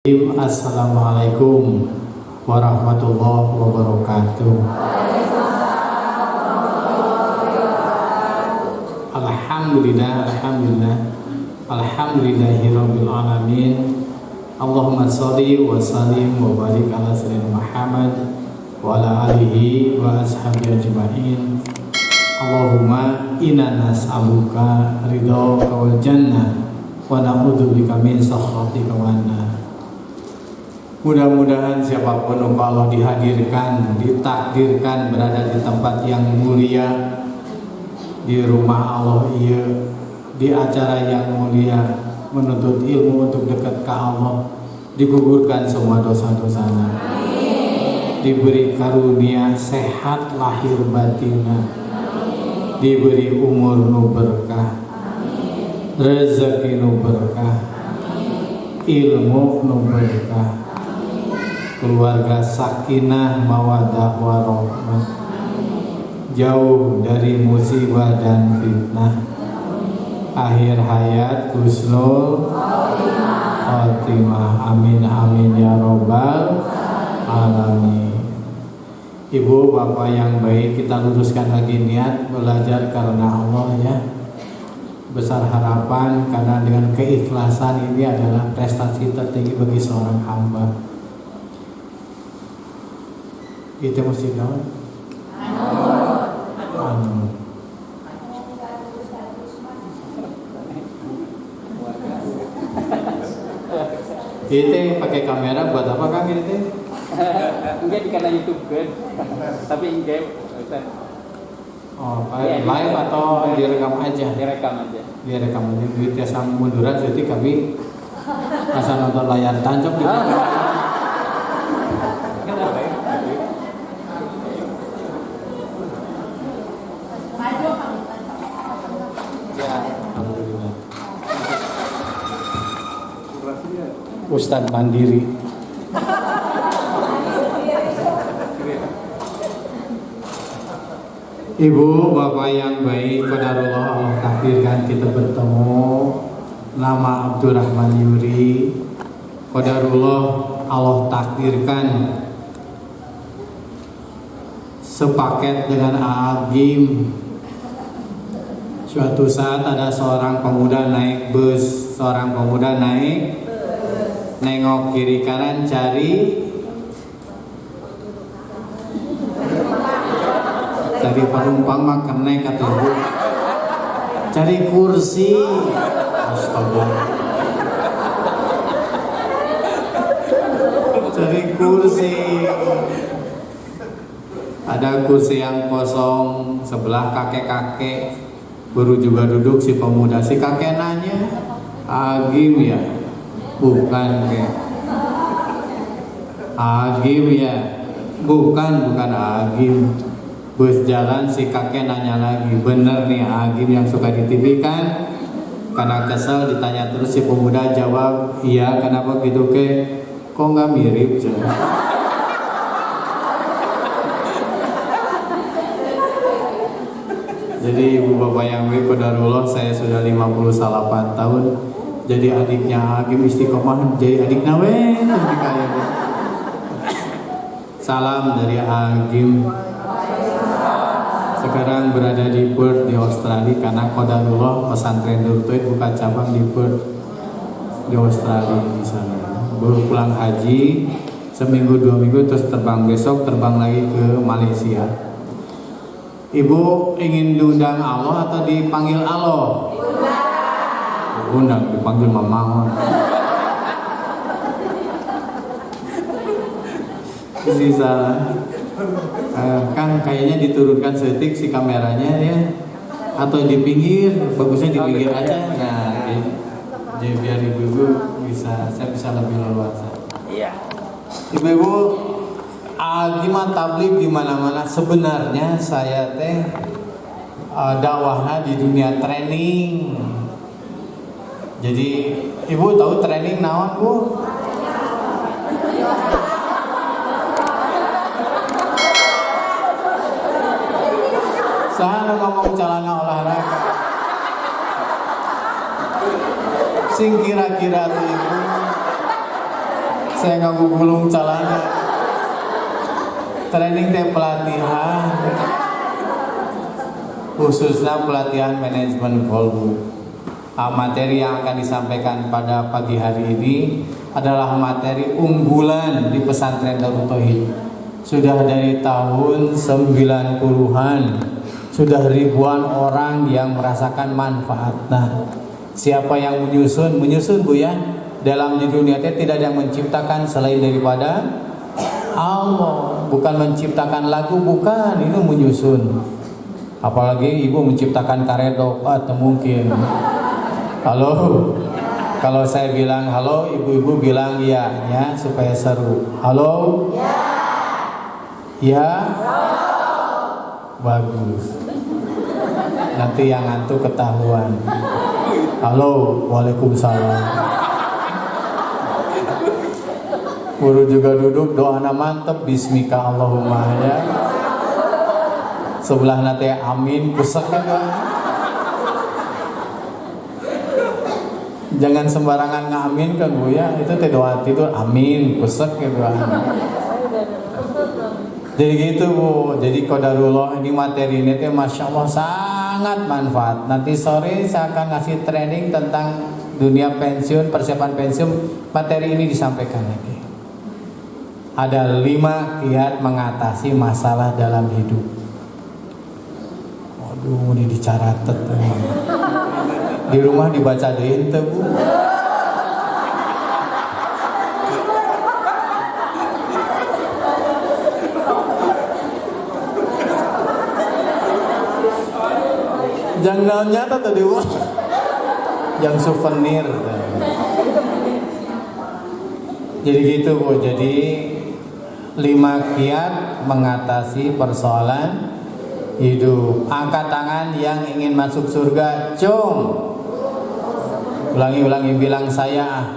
Assalamualaikum warahmatullahi wabarakatuh. Alhamdulillahirabbil alamin. Allahumma sholli wa sallim wa barik ala sayyidina Muhammad wa ala alihi wa ashabihi ajma'in. Allahumma inna nas'aluka ridhaka wal jannah wa na'udzubika min sakhatika wan nar. Mudah-mudahan siapapun Allah dihadirkan, ditakdirkan berada di tempat yang mulia, di rumah Allah iya, di acara yang mulia, menuntut ilmu untuk dekat ke Allah, digugurkan semua dosa-dosanya, diberi karunia sehat lahir batinna, diberi umur nu berkah, rezeki nu berkah, ilmu nu berkah, keluarga sakinah mawaddah warahmah, jauh dari musibah dan fitnah, akhir hayat husnul khatimah. Amin amin ya robbal alamin. Ibu bapak yang baik, kita luruskan lagi niat belajar karena Allah ya. Besar harapan karena dengan keikhlasan ini adalah prestasi tertinggi bagi seorang hamba. Itu mesti daun. Itu pakai kamera buat apa Kang itu? Enggak karena YouTube kan. Tapi enggak. Oh, live atau direkam aja? Direkam aja. Direkam aja. Duitnya sama munduran jadi kami masa nonton layar tancap gitu. Ustadz mandiri. Ibu bapak yang baik, qadarullah Allah takdirkan kita bertemu. Nama Abdurrahman Yuri, qadarullah Allah takdirkan sepaket dengan Agim. Suatu saat ada seorang pemuda naik bus, seorang pemuda nengok kiri kanan cari penumpang mah kena kata ibu, cari kursi. Astaga, cari kursi. Ada kursi yang kosong sebelah kakek-kakek, baru juga duduk si pemuda. Si kakek nanya, Agim ya? Bukan ke Agim ya? Bukan Agim. Bus jalan si kakek nanya lagi, bener nih Agim yang suka di TV kan? Karena kesel ditanya terus si pemuda jawab, iya. Kenapa gitu ke? Kok nggak mirip coba? Jadi ibu bapak yang baik, qadarullah saya sudah 58 tahun jadi adiknya Agim istiqomah, jadi adik nawen. Salam dari Agim. Sekarang berada di Perth di Australia karena qadarullah pesantren Nurtuit buka cabang di Perth di Australia di sana. Baru pulang haji seminggu 2 minggu terus terbang, besok terbang lagi ke Malaysia. Ibu ingin diundang Allah atau dipanggil Allah? Undang, dipanggil Mamang. Sih salah. Kan kayaknya diturunkan setik si kameranya ya, atau di pinggir, bagusnya di pinggir aja. Nah, jadi biar ibu-ibu saya bisa lebih leluasa. Iya. Ibu-ibu, gimana tabligh di mana-mana. Sebenarnya saya dakwahnya di dunia training. Jadi ibu tahu training naon bu? Saya ngomong celana olahraga. Sing kira-kira tuh ibu Saya nggak gulung celana. Training teh pelatihan, khususnya pelatihan manajemen kolbu. Materi yang akan disampaikan pada pagi hari ini adalah materi unggulan di pesantren Darut Tauhid. Sudah dari tahun 90-an, sudah ribuan orang yang merasakan manfaatnya. Siapa yang menyusun Bu ya? Dalam dunia itu tidak ada yang menciptakan selain daripada Allah. Bukan menciptakan lagu, bukan, itu menyusun. Apalagi ibu menciptakan karedok, atau mungkin. Kalau saya bilang halo, ibu-ibu bilang iya ya supaya seru. Halo? Ya. Ya? Bagus. Nanti yang ngantuk ketahuan. Halo, waalaikumsalam. Guru juga duduk, doana mantep, bismika Allahumma ya. Sebelah nanti amin, kusek ya. Jangan sembarangan ngamin kan Bu ya, itu teh doa itu amin, kusek gitu. Jadi gitu Bu, jadi qadarullah ini materi ini teh Masya Allah sangat manfaat. Nanti sore saya akan ngasih training tentang dunia pensiun, persiapan pensiun. Materi ini disampaikan lagi. Ada 5 kiat mengatasi masalah dalam hidup. Waduh, ini dicaratet. Di rumah dibaca deui teu Bu? Jangan nyata tadi Bu. Yang souvenir. Jadi gitu Bu. Jadi 5 kiat mengatasi persoalan hidup. Angkat tangan yang ingin masuk surga, cung. Ulangi bilang saya,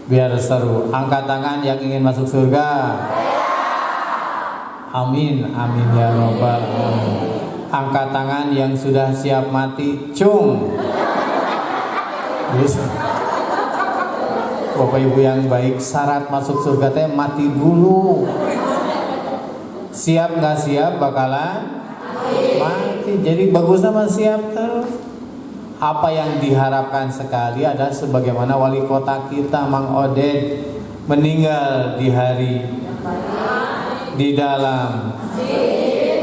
biar seru. Angkat tangan yang ingin masuk surga. Amin, amin ya robbal alamin. Angkat tangan yang sudah siap mati, cung. Bisa. Bapak Ibu yang baik, syarat masuk surga teh mati dulu. Siap nggak siap bakalan mati. Jadi bagus sama siap terus. Apa yang diharapkan sekali adalah sebagaimana wali kota kita Mang Oded meninggal di hari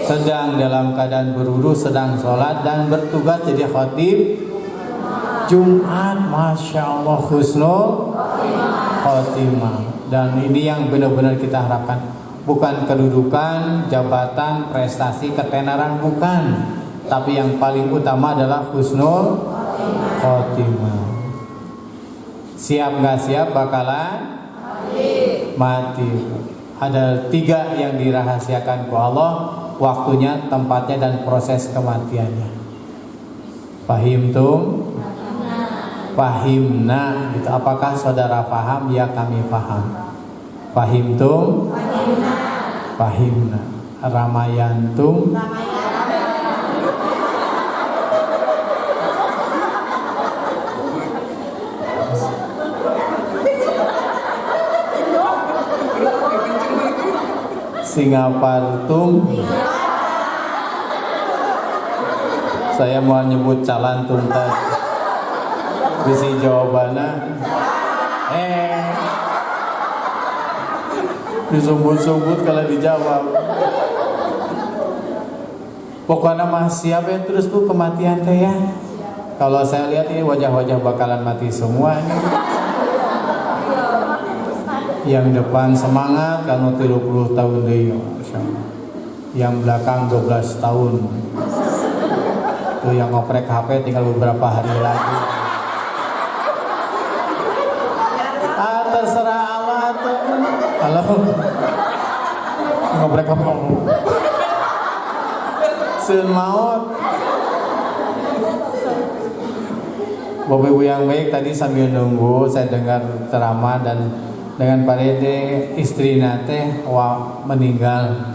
sedang dalam keadaan berwudu, sedang sholat dan bertugas jadi khatib Jumat. Masya Allah, husnul khotimah. Dan ini yang benar-benar kita harapkan, bukan kedudukan, jabatan, prestasi, ketenaran, bukan. Tapi yang paling utama adalah husnul khotimah. Siap nggak siap bakalan mati. Ada 3 yang dirahasiakan ku Allah, waktunya, tempatnya, dan proses kematiannya. Fahimtum? Fahimna gitu. Apakah saudara paham? Ya, kami paham. Fahimtum? Fahimna. Ramayantum? Singapartum? Saya mau nyebut calantum tadi. Bisi jawabannya disebut-sebut kalau dijawab. Pokoknya mah siap ya terus Bu kematian teh ya. Kalau saya lihat ini wajah-wajah bakalan mati semua ini. Yang depan semangat kan 30 tahun deh, yang belakang 12 tahun. Tuh yang ngoprek HP tinggal beberapa hari lagi. Terserah Allah tuh. Halo. Ngoprek HP. Sun maut. Bapak Ibu yang baik, tadi sambil nunggu saya dengar ceramah dan dengan Pak Dede istri nate meninggal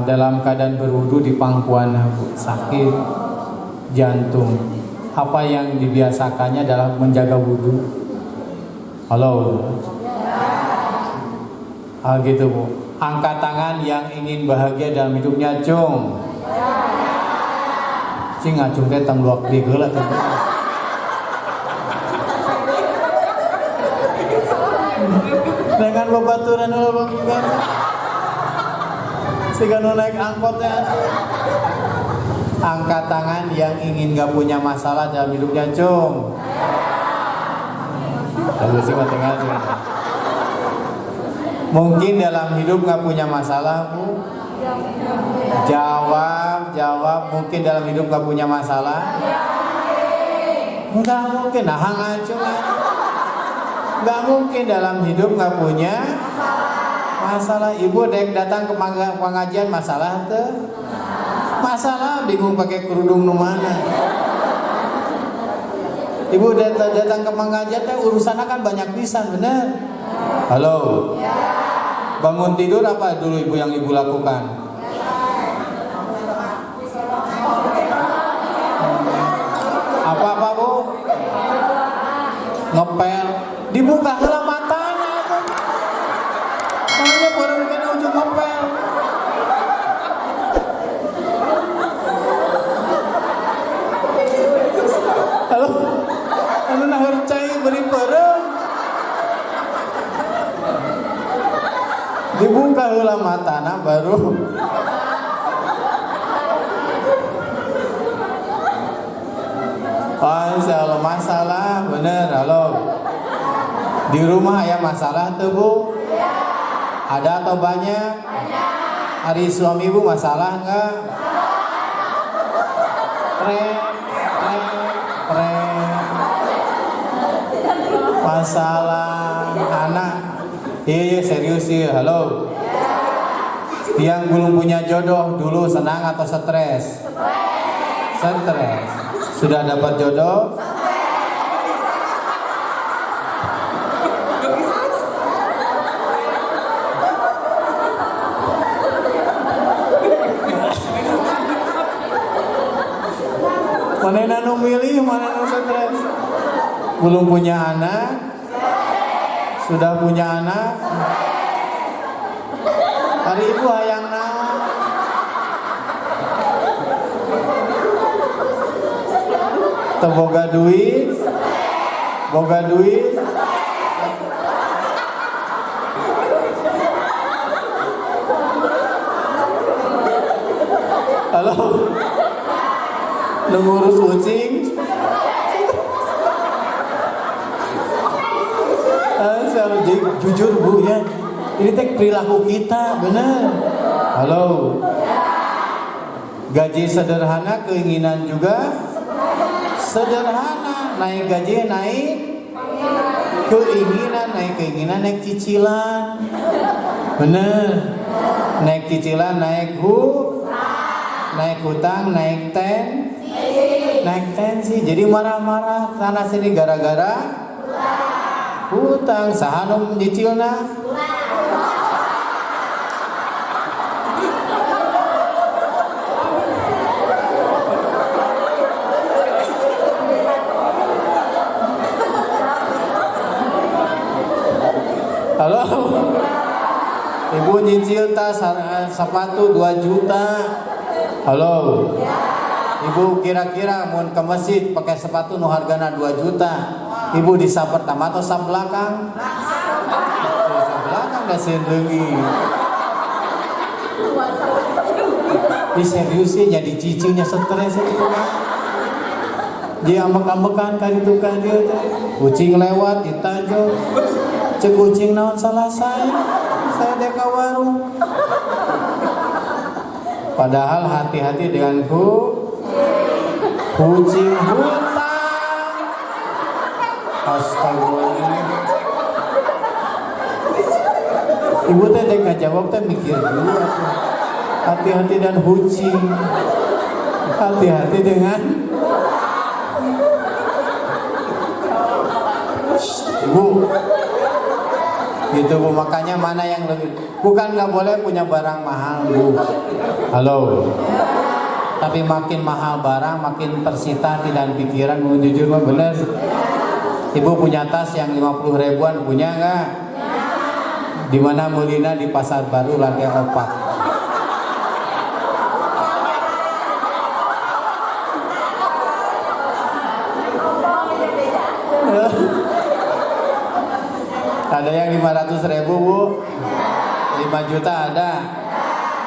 dalam keadaan berwudu di pangkuan sakit jantung. Apa yang dibiasakannya adalah menjaga wudu. Halo. Ah gitu Bu. Angkat tangan yang ingin bahagia dalam hidupnya, cung. Cing ngacung teh tang luak di geula teh. Dengan babaturan heula Bang. Siga nu naik angkot teh atuh. Angkat tangan yang ingin gak punya masalah dalam hidupnya, cung. Lalu sih tengah. Mungkin dalam hidup gak punya masalah, Bu? Jawab. Mungkin dalam hidup gak punya masalah? Enggak mungkin. Nah, ngacung. Gak mungkin dalam hidup gak punya masalah. Ibu dek datang ke pengajian masalah tuh? Masalah bingung pakai kerudung nu mana. Ibu datang ke pengajian teh urusannya kan banyak pisan, bener? Halo. Bangun tidur apa dulu ibu yang ibu lakukan? Apa Bu? Ngepel. Dibuka heula matana tuh. Makanya bareng kena ujung ngepel. Halo. Anu naheur cai beri bareng. Dibuka heula matana baru Allah masalah bener. Halo. Di rumah ya masalah tuh Bu? Ada atau banyak? Hari suami ibu masalah enggak? Masalah anak. Iya serius sih. Halo. Yang belum punya jodoh dulu senang atau stres? Stres. Sudah dapat jodoh? Mana nu milih, mana nu stres? Belum punya anak? Sudah punya anak? Hari ibu hayang naon? Teu boga duit? Boga duit? Halo? Lu ngurus kucing? Jujur Bu ya, ini teh perilaku kita bener. Halo. Gaji sederhana, keinginan juga sederhana. Naik gaji naik keinginan naik cicilan. Bener. Naik cicilan naik hutang naik tensi. Jadi marah-marah sana sini gara-gara hutang. Saha nu nyicilna? Halo. Ibu nyicil tas sepatu 2 juta. Halo. Ibu kira-kira mau ke masjid pakai sepatu nu hargana 2 juta. Ibu di sap pertama atau sap belakang? Sap belakang dah sendengi. Ini serius sih jadi cicilnya stres itu kan. Dia ambek-ambekan kali itu kan dia teh. Kucing lewat ditanjung. Cek kucing naon salah saya dek ka warung. Padahal hati-hati dengan kucing hutang. Astagfirullah. Ibu teh dek ngajawab teh mikir dulu atuh. Hati-hati dan kucing. Hati-hati dengan Ibu. Gitu Bu, makanya mana yang lebih, bukan nggak boleh punya barang mahal Bu. Halo. Tapi makin mahal barang makin tersita dan pikiran. Mau jujur mah bener. Ibu punya tas yang 50 ribuan, punya nggak? Di mana Melina? Di Pasar Baru lantai 4. Ada yang 500 ribu bu, 5 juta ada.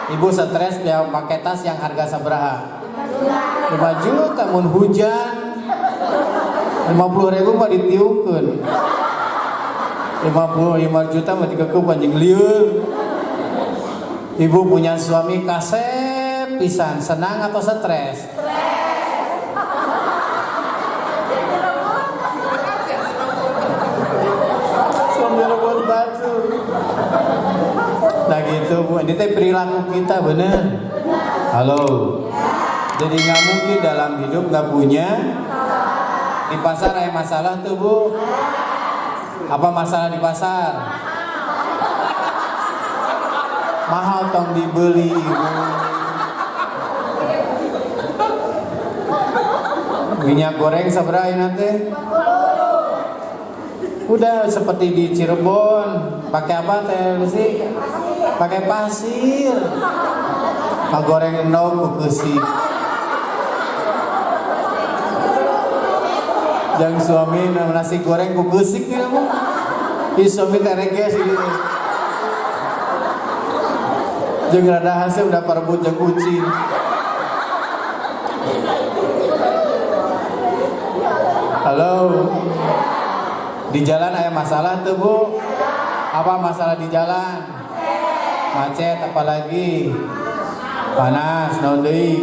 Ibu stres dia pakai tas yang harga sabaraha? 5 juta, mun hujan 50 ribu mah ditiupkeun. 55 juta mah dikekeup anjing lieur. Ibu punya suami kasep pisan, senang atau stres? Suami rebut batu. Nah gitu bu, ini teh perilaku kita bener. Halo. Jadi nggak mungkin dalam hidup nggak punya. Di pasar ada masalah tuh bu. Apa masalah di pasar? Mahal tong dibeli ibu. Minyak goreng sabaraha nanti? Udah seperti di Cirebon, pakai apa teh sih? Pakai pasir. Goreng endog kukusi. Jang suami nasi goreng kukusik nih kamu. Ih suami tereges gitu. Jeng rada hasil udah parebut jeng kucing. Halo. Di jalan ada masalah tuh bu? Apa masalah di jalan? Macet apalagi? Panas, naon deui?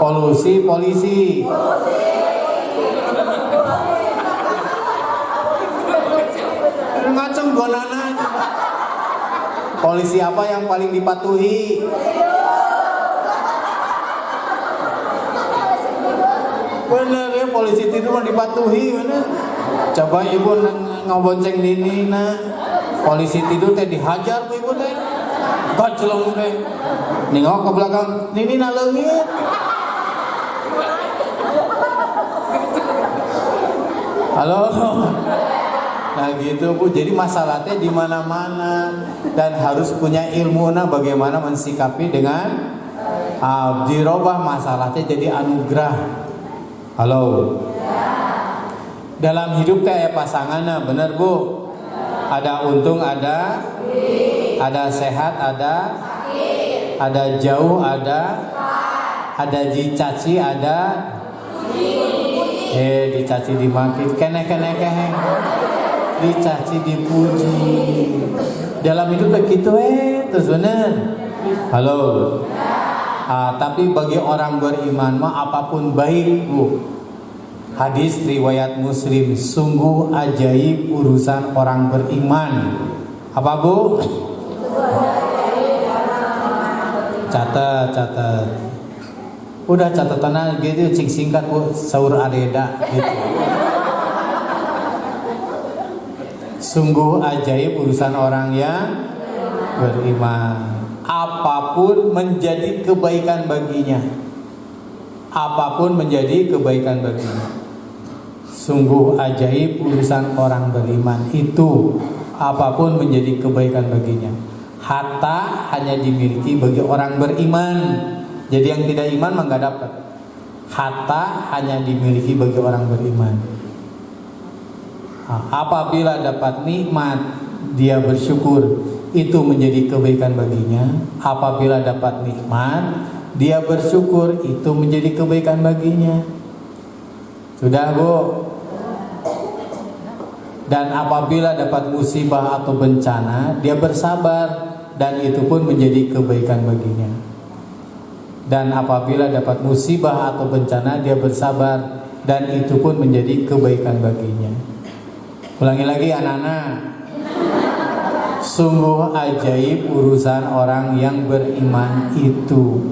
Polusi, polisi. Ngaceng gonana. Polisi apa yang paling dipatuhi? Bener ya, polisi itu mah dipatuhi bener. Coba ibu ngobonceng Nini na polisi tidur teh dihajar ku ibu teh. Gaclong teh. Nengok ke belakang, Nini na leungit. Halo. Nah gitu bu, jadi masalahnya di mana-mana dan harus punya ilmu nah bagaimana mensikapi dengan dirobah masalahnya jadi anugerah. Halo. Dalam hidup kayak pasangan bener bu. Ada untung ada sehat ada jauh ada dicaci ada dicaci dimaki kene dicaci dipuji. Dalam hidup begitu terus bener. Halo. Tapi bagi orang beriman mah apapun baik bu. Hadis riwayat Muslim, sungguh ajaib urusan orang beriman. Apa bu? Catat. Udah catatan gitu cing singkat bu, saur areda gitu. Sungguh ajaib urusan orang yang beriman. Apapun menjadi kebaikan baginya. Apapun menjadi kebaikan baginya. Sungguh ajaib urusan orang beriman itu. Apapun menjadi kebaikan baginya. Harta hanya dimiliki bagi orang beriman. Jadi yang tidak iman mah nggak dapat. Harta hanya dimiliki bagi orang beriman. Apabila dapat nikmat, dia bersyukur. Itu menjadi kebaikan baginya. Apabila dapat nikmat, dia bersyukur, itu menjadi kebaikan baginya. Sudah bu. Dan apabila dapat musibah atau bencana, dia bersabar, dan itu pun menjadi kebaikan baginya. Dan apabila dapat musibah atau bencana, dia bersabar, dan itu pun menjadi kebaikan baginya. Ulangi lagi anak-anak. Sungguh ajaib urusan orang yang beriman itu.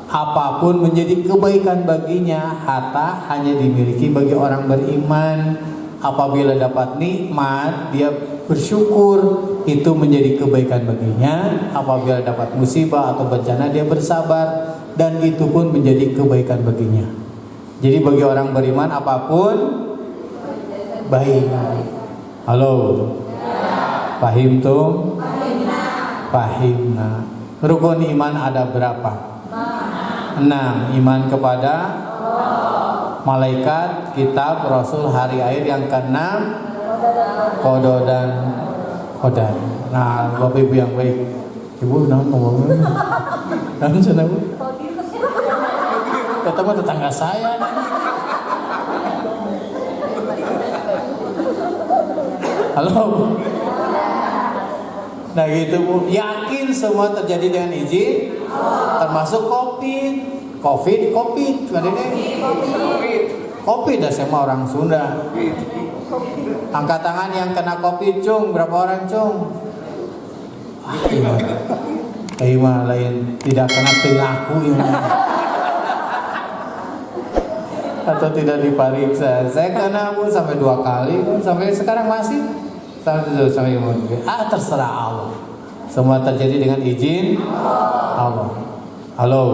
Apapun menjadi kebaikan baginya. Harta hanya dimiliki bagi orang beriman. Apabila dapat nikmat, dia bersyukur, itu menjadi kebaikan baginya. Apabila dapat musibah atau bencana, dia bersabar, dan itu pun menjadi kebaikan baginya. Jadi bagi orang beriman apapun baik. Halo. Fahim tum? Fahimna. Rukun iman ada berapa? 6. Iman kepada malaikat, kitab, rasul, hari akhir. Yang ke-6 qada dan qadar. Nah, Bapak Ibu yang baik, Ibu naon ngomongnya? Naon cenah Bu? Kata mah tetangga saya. Halo. Nah gitu Bu, yakin semua terjadi dengan izin, termasuk COVID, COVID dah sama orang Sunda. Angkat tangan yang kena COVID, cung, berapa orang cung? Mah lain tidak kena tengahku ini. Atau tidak diperiksa. Saya kena Bu sampai 2 kali, sampai sekarang masih. Sampai terserah Allah. Semua terjadi dengan izin Allah. Halo.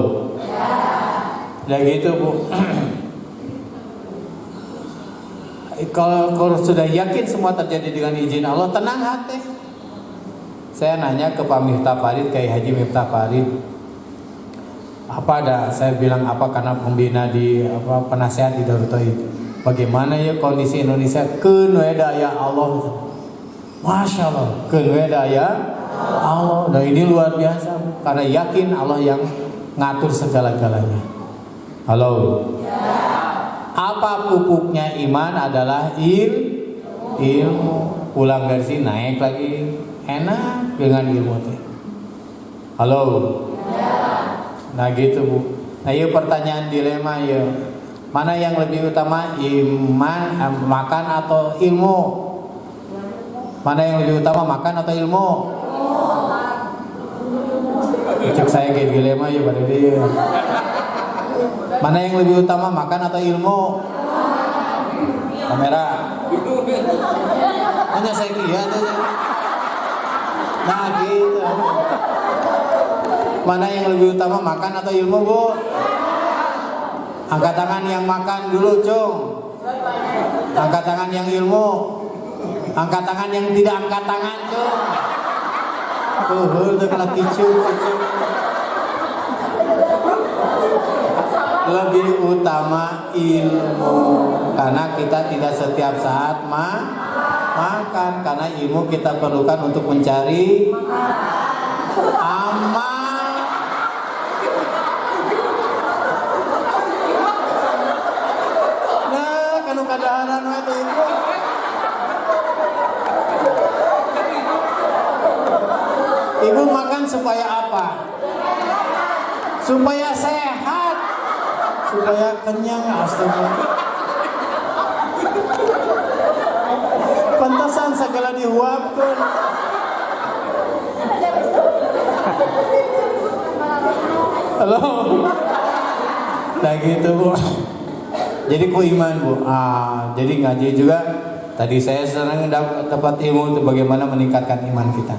Ya gitu Bu. Kalau sudah yakin semua terjadi dengan izin Allah, tenang hati. Saya nanya ke Pak Miftah Farid, Kiai Haji Miftah Farid, apa ada? Saya bilang apa karena pembina di penasehat di Darut Tauhid. Bagaimana ya kondisi Indonesia? Keun we daya Allah. Masya Allah, keun we daya Allah. Dan ini luar biasa karena yakin Allah yang ngatur segala-galanya. Halo. Apa pupuknya iman adalah ilmu. Pulang dari sini naik lagi enak dengan ilmu teh. Halo. Nah gitu Bu. Nah yuk pertanyaan dilema ya. Mana yang lebih utama, iman, makan atau ilmu? Mana yang lebih utama, makan atau ilmu? Cek saya kayak dilema ya pada dia. Mana yang lebih utama, makan atau ilmu? Kamera. Hanya saya lihat aja. Nah gitu. Mana yang lebih utama, makan atau ilmu Bu? Angkat tangan yang makan dulu cung. Angkat tangan yang ilmu. Angkat tangan yang tidak angkat tangan cung. Tuh kena kicau. Lebih utama ilmu. Karena kita tidak setiap saat makan. Karena ilmu kita perlukan untuk mencari amal. Kadaharan itu ilmu. Ibu makan supaya apa? Supaya sehat, supaya kenyang. Astaga. Pantasan segala dihuapkan. Halo. Nah gitu Bu. Jadi ku iman Bu. Jadi ngaji juga. Tadi saya senang dapat ilmu untuk bagaimana meningkatkan iman kita.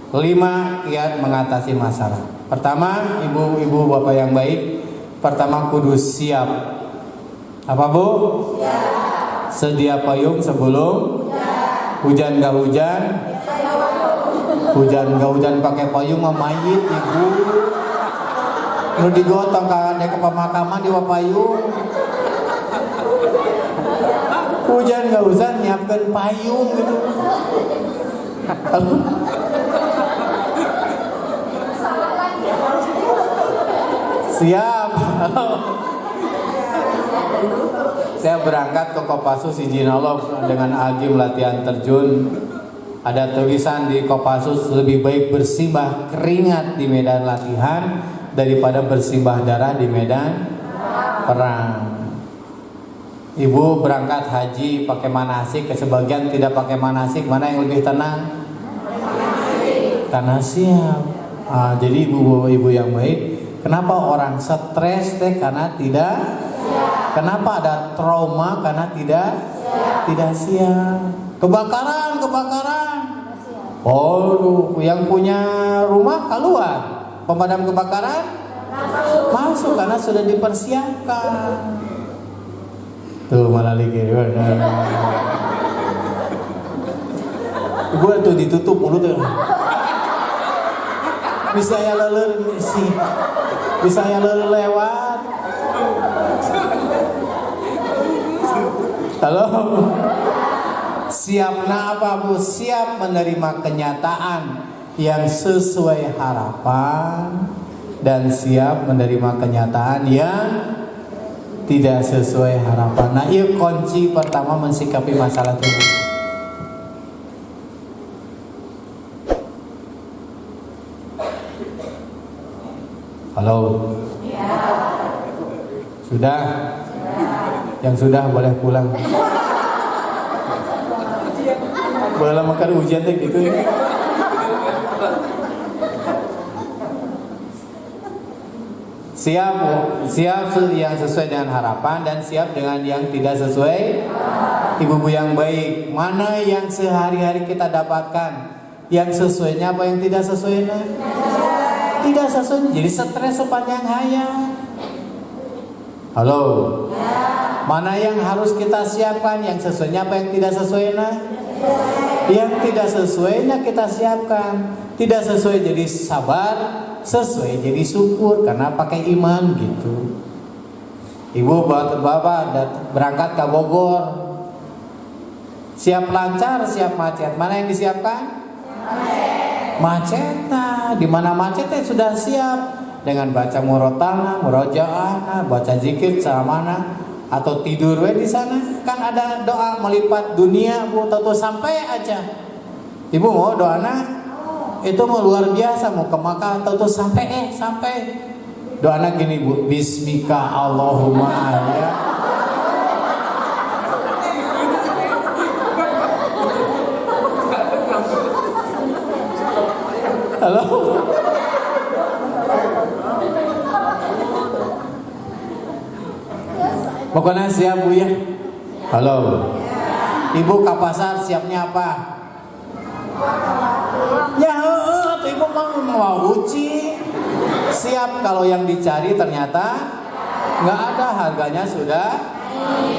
5 kiat mengatasi masalah. Pertama, ibu-ibu bapak yang baik. Pertama kudu siap. Apa Bu? Siap. Sedia payung sebelum hujan gak hujan. Hujan gak hujan pakai payung mah mayit Ibu. Nu digotong kan ke pemakaman di payung. Hujan gak hujan nyiapkan payung gitu. Siap. Saya berangkat ke Kopassus izin Allah dengan Agim latihan terjun. Ada tulisan di Kopassus, lebih baik bersimbah keringat di medan latihan daripada bersimbah darah di medan perang. Ibu berangkat haji pakai manasik, ke sebagian tidak pakai manasik, mana yang lebih tenang? Karena siap. Jadi ibu yang baik, kenapa orang stres teh? Karena tidak siap. Kenapa ada trauma? Karena tidak siap. Kebakaran. Yang punya rumah keluar, pemadam kebakaran masuk karena sudah dipersiapkan. Tuh malah lagi. Ibu tuh ditutup mulutnya. Bisa ya leler sih. Bisa ya leler lewat. Halo. Siap apa Bu? Siap menerima kenyataan yang sesuai harapan dan siap menerima kenyataan yang tidak sesuai harapan. Nah, iya kunci pertama mensikapi masalah tersebut. Halo. Sudah? Yang sudah boleh pulang. Boleh makan ujian deh gitu ya. Siap yang sesuai dengan harapan dan siap dengan yang tidak sesuai. Ibu-ibu yang baik, mana yang sehari-hari kita dapatkan? Yang sesuainya apa yang tidak sesuainya? Tidak sesuai, jadi stres sepanjang hayat. Halo. Mana yang harus kita siapkan? Yang sesuainya apa yang tidak sesuainya? Yang tidak sesuainya kita siapkan. Tidak sesuai jadi sabar, sesuai jadi syukur karena pakai iman gitu. Ibu bapak berangkat ke Bogor, siap lancar, siap macet. Mana yang disiapkan? Macet. Nah, di mana macetnya sudah siap dengan baca murotana, murojaah, baca zikir mana atau tidur di sana. Kan ada doa melipat dunia Bu, tahu sampai aja. Ibu mau doana? Itu mau luar biasa, mau ke Makkah atau sampai doanya gini Bu, bismika Allahumma ya. Halo. Pokoknya siap Bu ya. Halo. Ibu ke pasar siapnya apa? Ya, ibu mau uji. Siap kalau yang dicari ternyata nggak ada, harganya sudah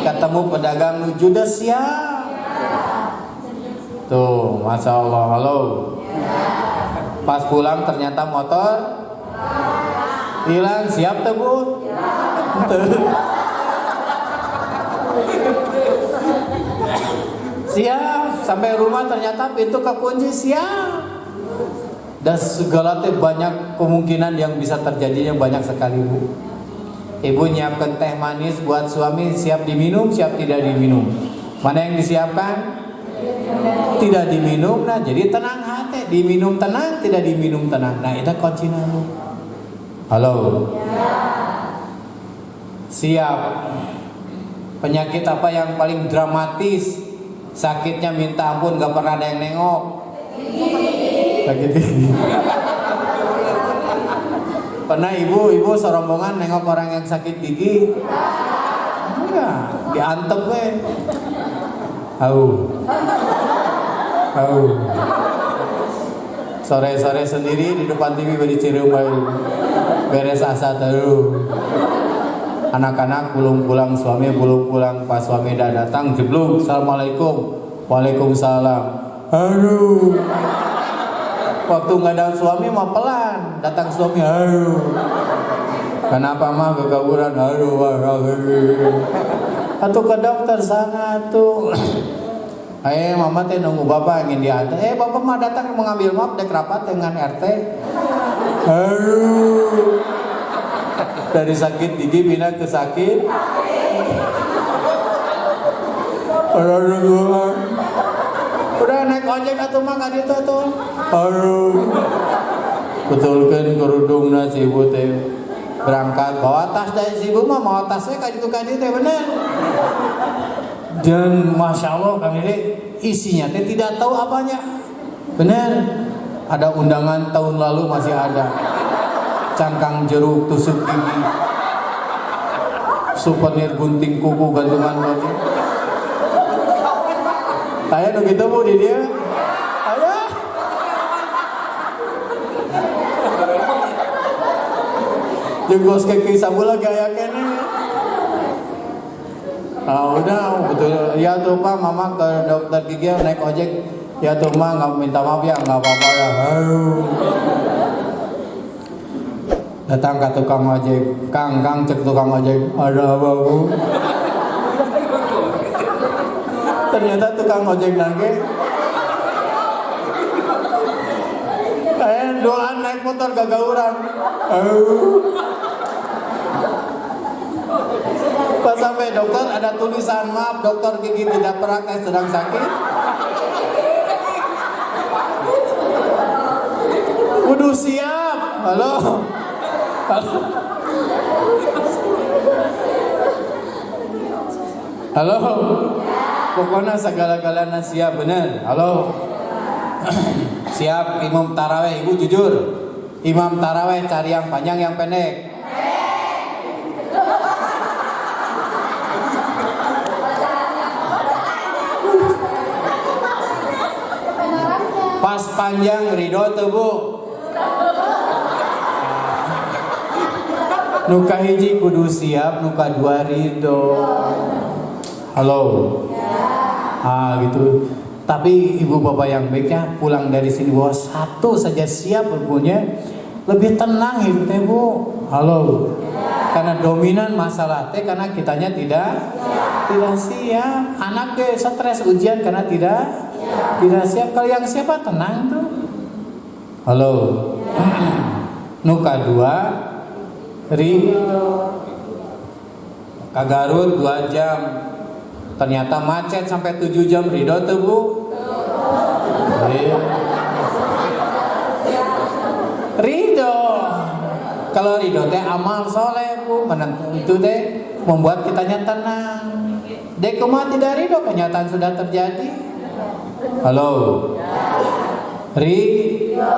ketemu pedagang sudah siap. Tuh, masya Allah. Halo. Pas pulang ternyata motor hilang, siap tuh Bu? Siap, sampai rumah ternyata pintu kekunci, siap. Dan segala banyak kemungkinan yang bisa terjadi, yang banyak sekali Bu. Ibu nyiapkan teh manis buat suami, siap diminum, siap tidak diminum. Mana yang disiapkan? Tidak diminum, nah jadi tenang hati. Diminum tenang, tidak diminum tenang. Nah itu kuncinya Bu. Halo. Siap. Penyakit apa yang paling dramatis? Sakitnya minta ampun, gak pernah ada yang nengok. Sakit gigi. Pernah ibu serombongan nengok orang yang sakit gigi? Enggak, diantep we. Sore-sore sendiri di depan TV beri cirum beres asa terus. Anak-anak belum pulang, suami belum pulang. Pas suami dah datang jeblok, assalamualaikum, waalaikumsalam. Aduh, waktu nggak ada suami mah pelan, datang suami, aduh, kenapa mah kekaburan, aduh, atau ke dokter sana tuh. Mama teh nunggu bapak ingin diantar. Bapak mah datang mengambil map dek rapat dengan RT. Aduh. Dari sakit gigi pindah ke sakit. Udah naik ojek atau mah ka ditu tuh. Aduh. Betulkeun kerudungna si ibu teh. Berangkat bawa tas dari si ibu mah mau tasnya ka ditu teh bener. Dan masya Allah kami ini isinya teh tidak tahu apanya. Bener. Ada undangan tahun lalu masih ada. Cangkang jeruk, tusuk gigi, souvenir gunting kuku, gantungan baju. Ayo nu gitu Bu di dia. Ayo. Jengkos kaki sabula gaya kene. Udah betul ya tuh Pak, mama ke dokter gigi naik ojek. Ya tuh mah nggak minta maaf ya nggak apa-apa ya. Datang ke tukang ojek, Kang cek tukang ojek, ada apa bu? Ternyata tukang ojek lagi kayak doan naik motor gagauran. Pas sampai dokter ada tulisan, maaf dokter gigi tidak praktek sedang sakit. Kudu siap. Halo. Halo. Pokoknya segala-galanya siap bener. Halo. Siap imam taraweh, ibu jujur. Imam taraweh cari yang panjang yang pendek. Pas panjang ridho tuh bu. Nuka hiji kudu siap, nuka dua ridho. Halo. Gitu. Tapi ibu bapak yang baiknya pulang dari sini bawa satu saja siap punya lebih tenang hidupnya bu. Halo. Karena dominan masalah teh karena kitanya tidak siap. Anak ke stres ujian karena tidak siap. Kalau yang siapa tenang tuh. Halo. Nuka dua ridho. Ke Garut 2 jam. Ternyata macet sampai 7 jam ridho tuh bu. Ridho. Kalau ridho teh amal soleh bu. Itu teh membuat kitanya tenang. Dekoma tidak ridho kenyataan sudah terjadi. Halo. Ridho.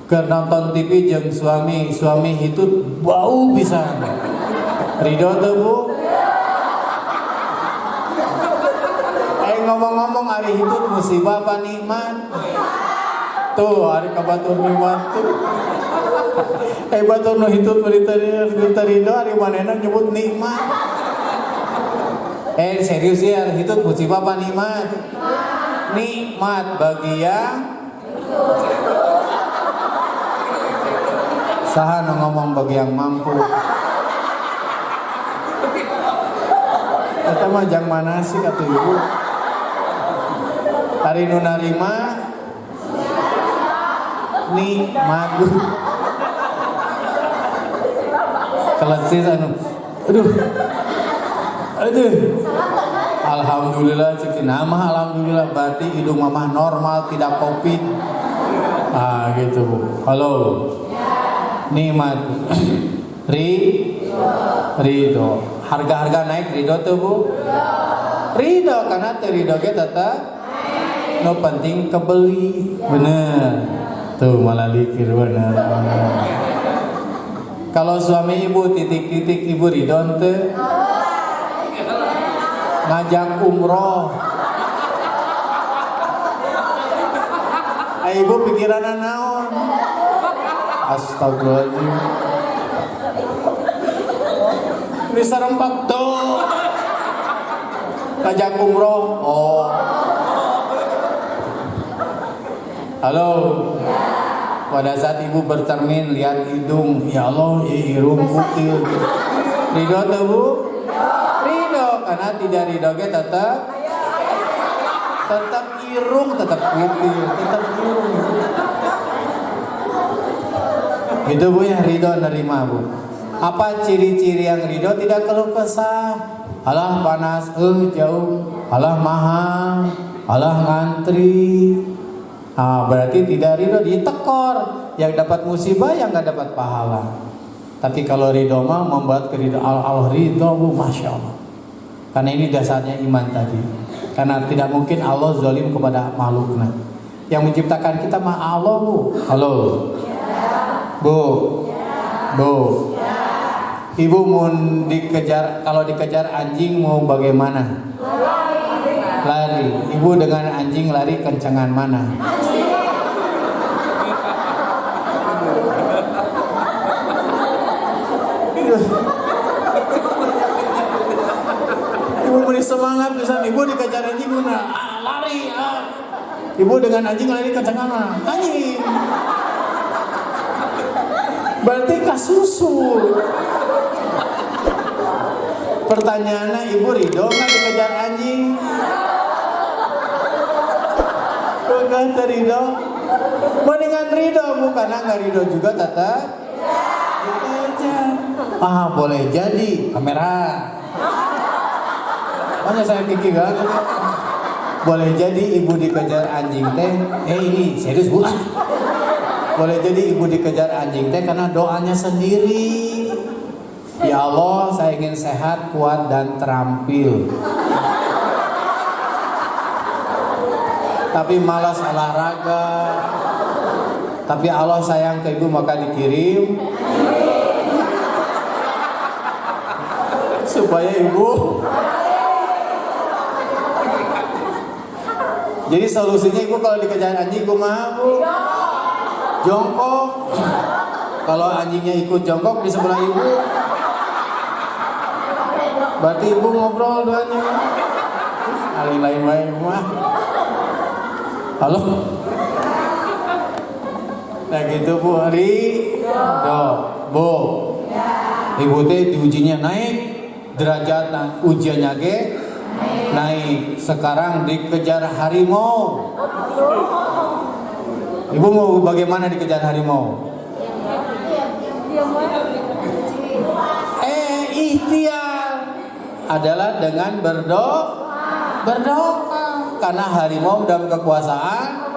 Ke nonton TV jeung suami hitut bau pisan. Ridho tuh bu. Ngomong-ngomong hari hitut musibah apa nikmat? Tuh hari kabatur nikmat tuh. Batur nu hitut ridho hari manehna nyebut nikmat. Serius ya hari hitut musibah apa nikmat? Nikmat bagi yang saha nu ngomong bagi yang mampu. Eta mah jang manasik atuh ibu. Hari nu narima nikmat. Kelesis anu. Aduh. Alhamdulillah cik nama alhamdulillah berarti hidung mamah normal tidak covid. Gitu bu. Halo. Nikmat. Ridho. Harga-harga naik ridho tuh bu. Ridho karena ridho ge tetap no penting kebeli. Bener. Tuh malah dikir bener. Kalau suami ibu titik-titik ibu ridho teh ngajak umroh. Ibu pikiranna naon? Astagfirullahaladzim. Bisa rempak tuh. Ngajak umroh. Halo. Pada saat ibu bercermin lihat hidung, ya Allah, hidung putih. Ridho tuh bu? Ridho, karena tidak ridho ge tetap irung, tetap putih, tetap irung. Itu bu ya ridho nerima bu. Apa ciri-ciri yang ridho? Tidak keluh kesah. Alah panas, jauh. Alah mahal, alah ngantri. Berarti tidak ridho, ditekor. Yang dapat musibah, yang gak dapat pahala. Tapi kalau ridho mah membuat keridho Allah ridho bu, masya Allah. Karena ini dasarnya iman tadi. Karena tidak mungkin Allah zalim kepada makhluknya. Yang menciptakan kita mah Allah bu. Halo. Bu. Bu. Ibu mau dikejar, kalau dikejar anjing mau bagaimana? Lari. Ibu dengan anjing lari kencengan mana? Ibu beri semangat misalnya ibu dikejar anjing mana? Lari. Ibu dengan anjing lari kencengan mana? Anjing. Berarti kasusu. Pertanyaannya, ibu ridho nggak dikejar anjing? Enggak ridho. Mendingan ridho, bukan nggak ridho juga tetap dikejar. Boleh jadi kamera. Makanya saya pikir kan, boleh jadi ibu dikejar anjing teh. Ini serius bu. Boleh jadi ibu dikejar anjing teh karena doanya sendiri. Ya Allah, saya ingin sehat, kuat, dan terampil. Tapi malas olahraga. Tapi Allah sayang ke ibu maka dikirim supaya ibu. Jadi solusinya ibu kalau dikejar anjing kumaha bu? Jongkok. Kalau anjingnya ikut jongkok di sebelah ibu, berarti ibu ngobrol duanya. Lain-lain wae mah. Halo. Nah gitu bu, bu. Ibu teh diujinya naik, derajat ujiannya ge naik. Sekarang dikejar harimau. Ibu mau bagaimana dikejar harimau? Ikhtiar adalah dengan berdoa. Karena harimau dalam kekuasaan,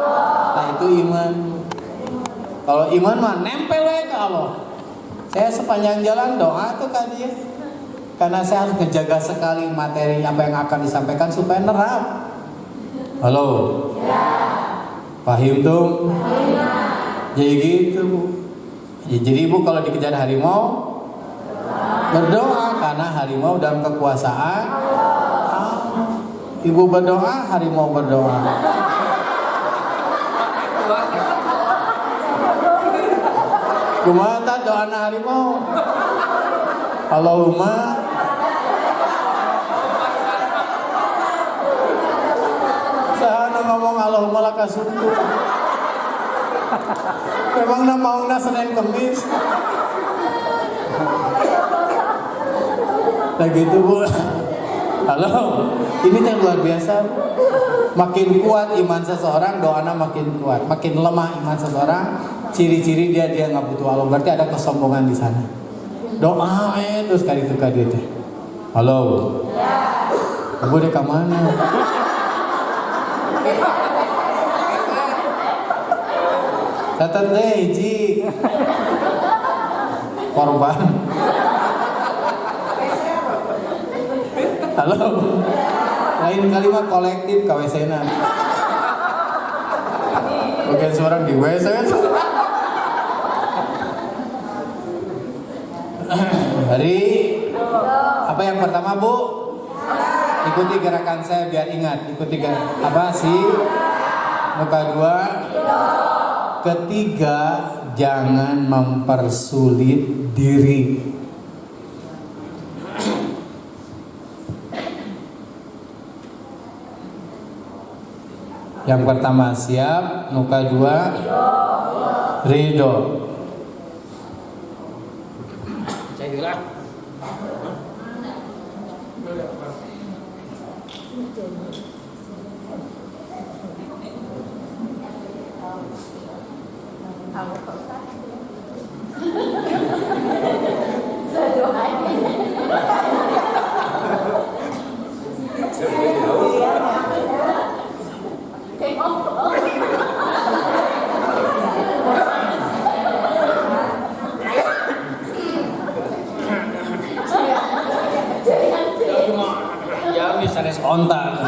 nah itu iman. Kalau iman mah nempel ke Allah. Saya sepanjang jalan doa tuh kan dia. Karena saya harus menjaga sekali materi apa yang akan disampaikan supaya nerap. Halo. Ya. Paham tuh? Jadi gitu bu. Jadi ibu kalau dikejar harimau berdoa karena harimau dalam kekuasaan. Ibu berdoa, harimau berdoa. Kumaha doa harimau? Allahumma sahana ngomong Allahumma laka syukur. Memang mau Senin Kemis. Nah gitu bu. Halo, ini yang luar biasa. Makin kuat iman seseorang, doanya makin kuat. Makin lemah iman seseorang, ciri-ciri dia nggak butuh Allah. Berarti ada kesombongan di sana. Doa terus kali itu kali itu. Halo. Ibu udah kemana? Catat deh, Ji. Korban. Halo. Lain kalimat kolektif KWC-na. Bagian seorang di WC kan. Hari apa yang pertama bu? Ikuti gerakan saya biar ingat. Ikuti apa sih? Muka dua. Ketiga, jangan mempersulit diri. Yang pertama siap, muka dua ridho. Ontak.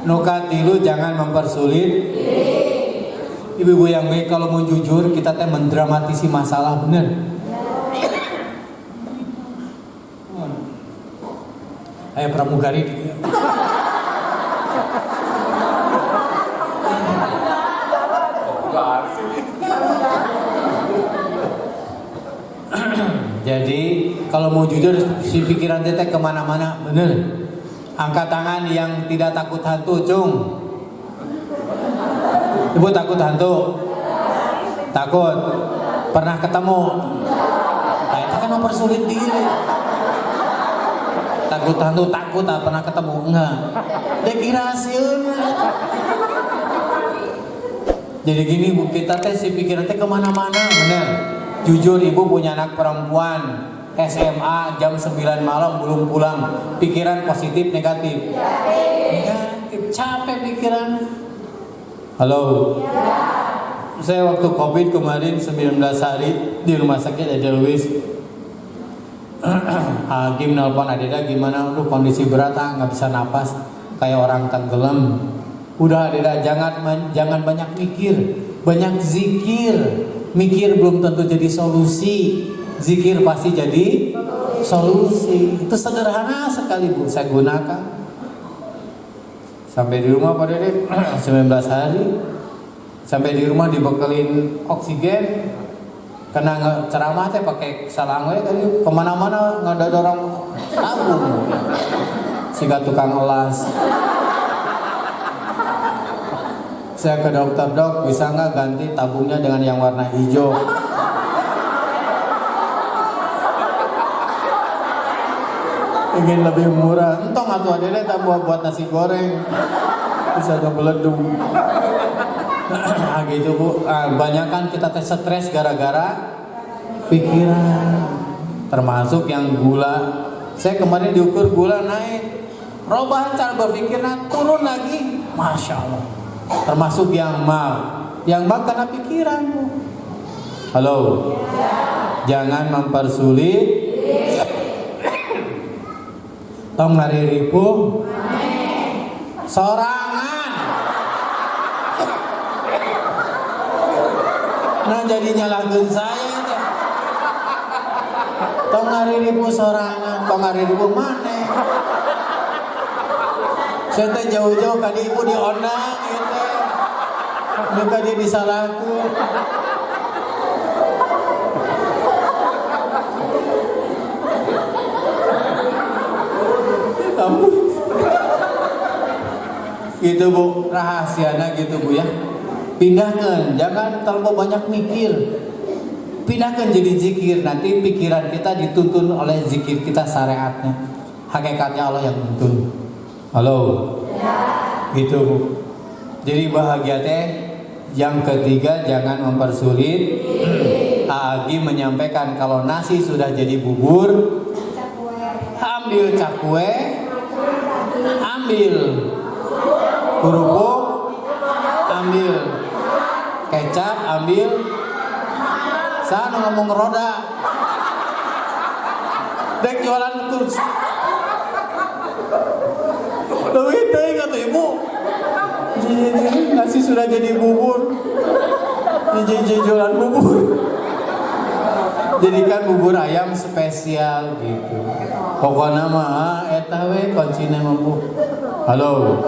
Nuka tilu jangan mempersulit. Ibu-ibu yang baik, kalau mau jujur kita teh mendramatisi masalah bener. Ayo pramugari. Jadi kalau mau jujur si pikiran tete kemana-mana bener. Angkat tangan yang tidak takut hantu, cung. Ibu takut hantu? Takut. Pernah ketemu? Nah, itu kan mempersulit diri. Takut hantu, takut pernah ketemu? Enggak. Dek kira hasilnya. Jadi gini Bu, kita teh si pikiran teh kemana-mana, bener. Jujur ibu punya anak perempuan SMA jam 9 malam belum pulang. Pikiran positif negatif? Negatif, capek pikiran. Halo. Saya waktu COVID kemarin 19 hari di rumah sakit Edelweiss. Hakim nelpon Adeda, gimana? Aduh kondisi berat, nggak bisa napas, kayak orang tenggelam. Udah Adeda, jangan banyak mikir, banyak zikir. Mikir belum tentu jadi solusi, zikir pasti jadi solusi. Itu sederhana sekali Bu, saya gunakan. Sampai di rumah Pak Dede 19 hari. Sampai di rumah dibekelin oksigen. Karena ceramah teh pakai salang we tadi kemana-mana nggak ada orang tabung. Sehingga tukang olas. Saya ke dokter, dok bisa nggak ganti tabungnya dengan yang warna hijau? Ingin lebih murah. Entong atuh adele tak buat nasi goreng. Bisa beledung. Nah, gitu Bu. Banyak kan kita tes stres gara-gara pikiran. Termasuk yang gula. Saya kemarin diukur gula naik. Robahan cara berpikirnya turun lagi. Masya Allah. Termasuk yang mal. Yang mal karena pikiran Bu. Halo. Jangan mempersulit. Tong ngariripu. Sorangan. Nah jadi nyalahkeun saya teh. Tong ngariripu sorangan, tong ngariripu maneh. Saya teh jauh-jauh ka ibu diondang ieu teh. Muka dia disalahkeun. Gitu Bu, rahasianya gitu Bu ya. Pindahkan, jangan terlalu banyak mikir. Pindahkan jadi zikir. Nanti pikiran kita dituntun oleh zikir kita syariatnya. Hakikatnya Allah yang tuntun. Halo. Gitu Bu. Jadi bahagia teh. Yang ketiga, jangan mempersulit. Agi menyampaikan kalau nasi sudah jadi bubur, ambil cakwe, ambil kerupuk, ambil kecap, ambil sana ngomong roda. Dek jualan terus. Duit teh kata ibu. Nasi sudah jadi bubur. Jualan bubur. Jadikan bubur ayam spesial gitu. Pokoknya mah eta we kuncina mampu. Halo.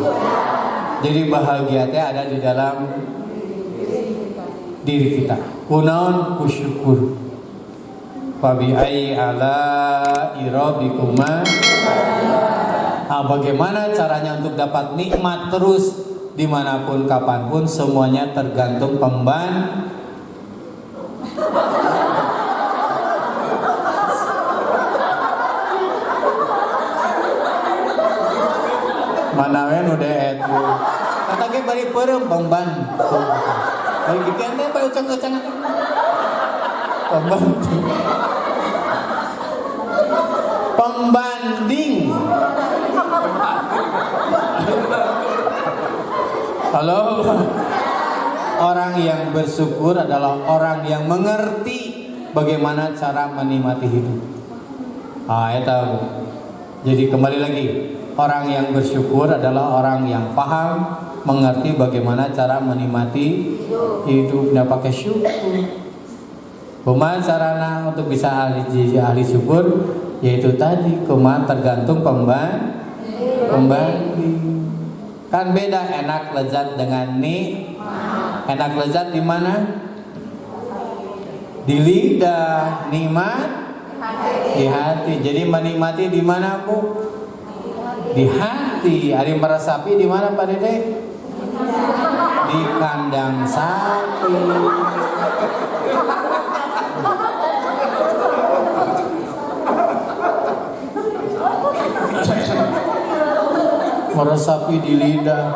Jadi bahagia teh ada di dalam diri kita. Kunaon kusyukur. Fabi ai ala irabikuma. Bagaimana caranya untuk dapat nikmat terus dimanapun kapanpun, semuanya tergantung manawen udah itu kata ge bari peureum pembantu bari kieu teh bae ucang-ucang pembanding. Halo. Orang yang bersyukur adalah orang yang mengerti bagaimana cara menikmati hidup. Eta. Jadi kembali lagi, orang yang bersyukur adalah orang yang paham, mengerti bagaimana cara menikmati hidupnya pakai syukur. Kumaha carana untuk bisa ahli syukur? Yaitu tadi, kumaha tergantung pembanding. Kan beda enak lezat dengan enak lezat di mana? Di lidah, nikmat di hati. Jadi menikmati di mana Bu? Di hati. Ari meresapi di mana Pak Dede? Di kandang sapi. Meresapi di lidah.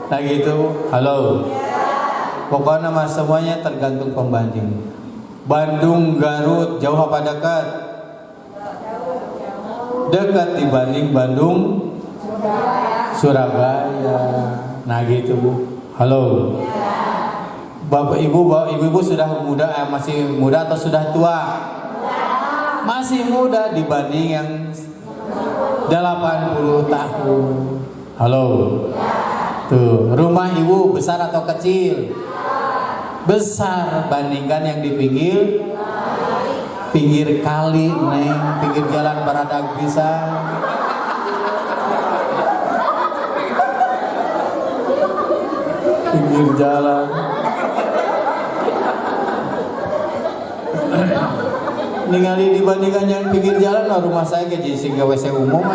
Nah gitu, halo. Pokoknya mas semuanya tergantung pembanding. Bandung, Garut, jauh apa dekat? Dekat dibanding Bandung, Surabaya. Nah gitu Bu. Halo. Bapak ibu sudah muda, masih muda atau sudah tua? Masih muda dibanding yang 80 tahun. Halo. Tuh, rumah ibu besar atau kecil? Besar, bandingkan yang di pinggir kali, neng, pinggir jalan baradag bisa. Pinggir jalan. Ningali dibandingkan yang pinggir jalan, nah rumah saya kayak sehingga WC umum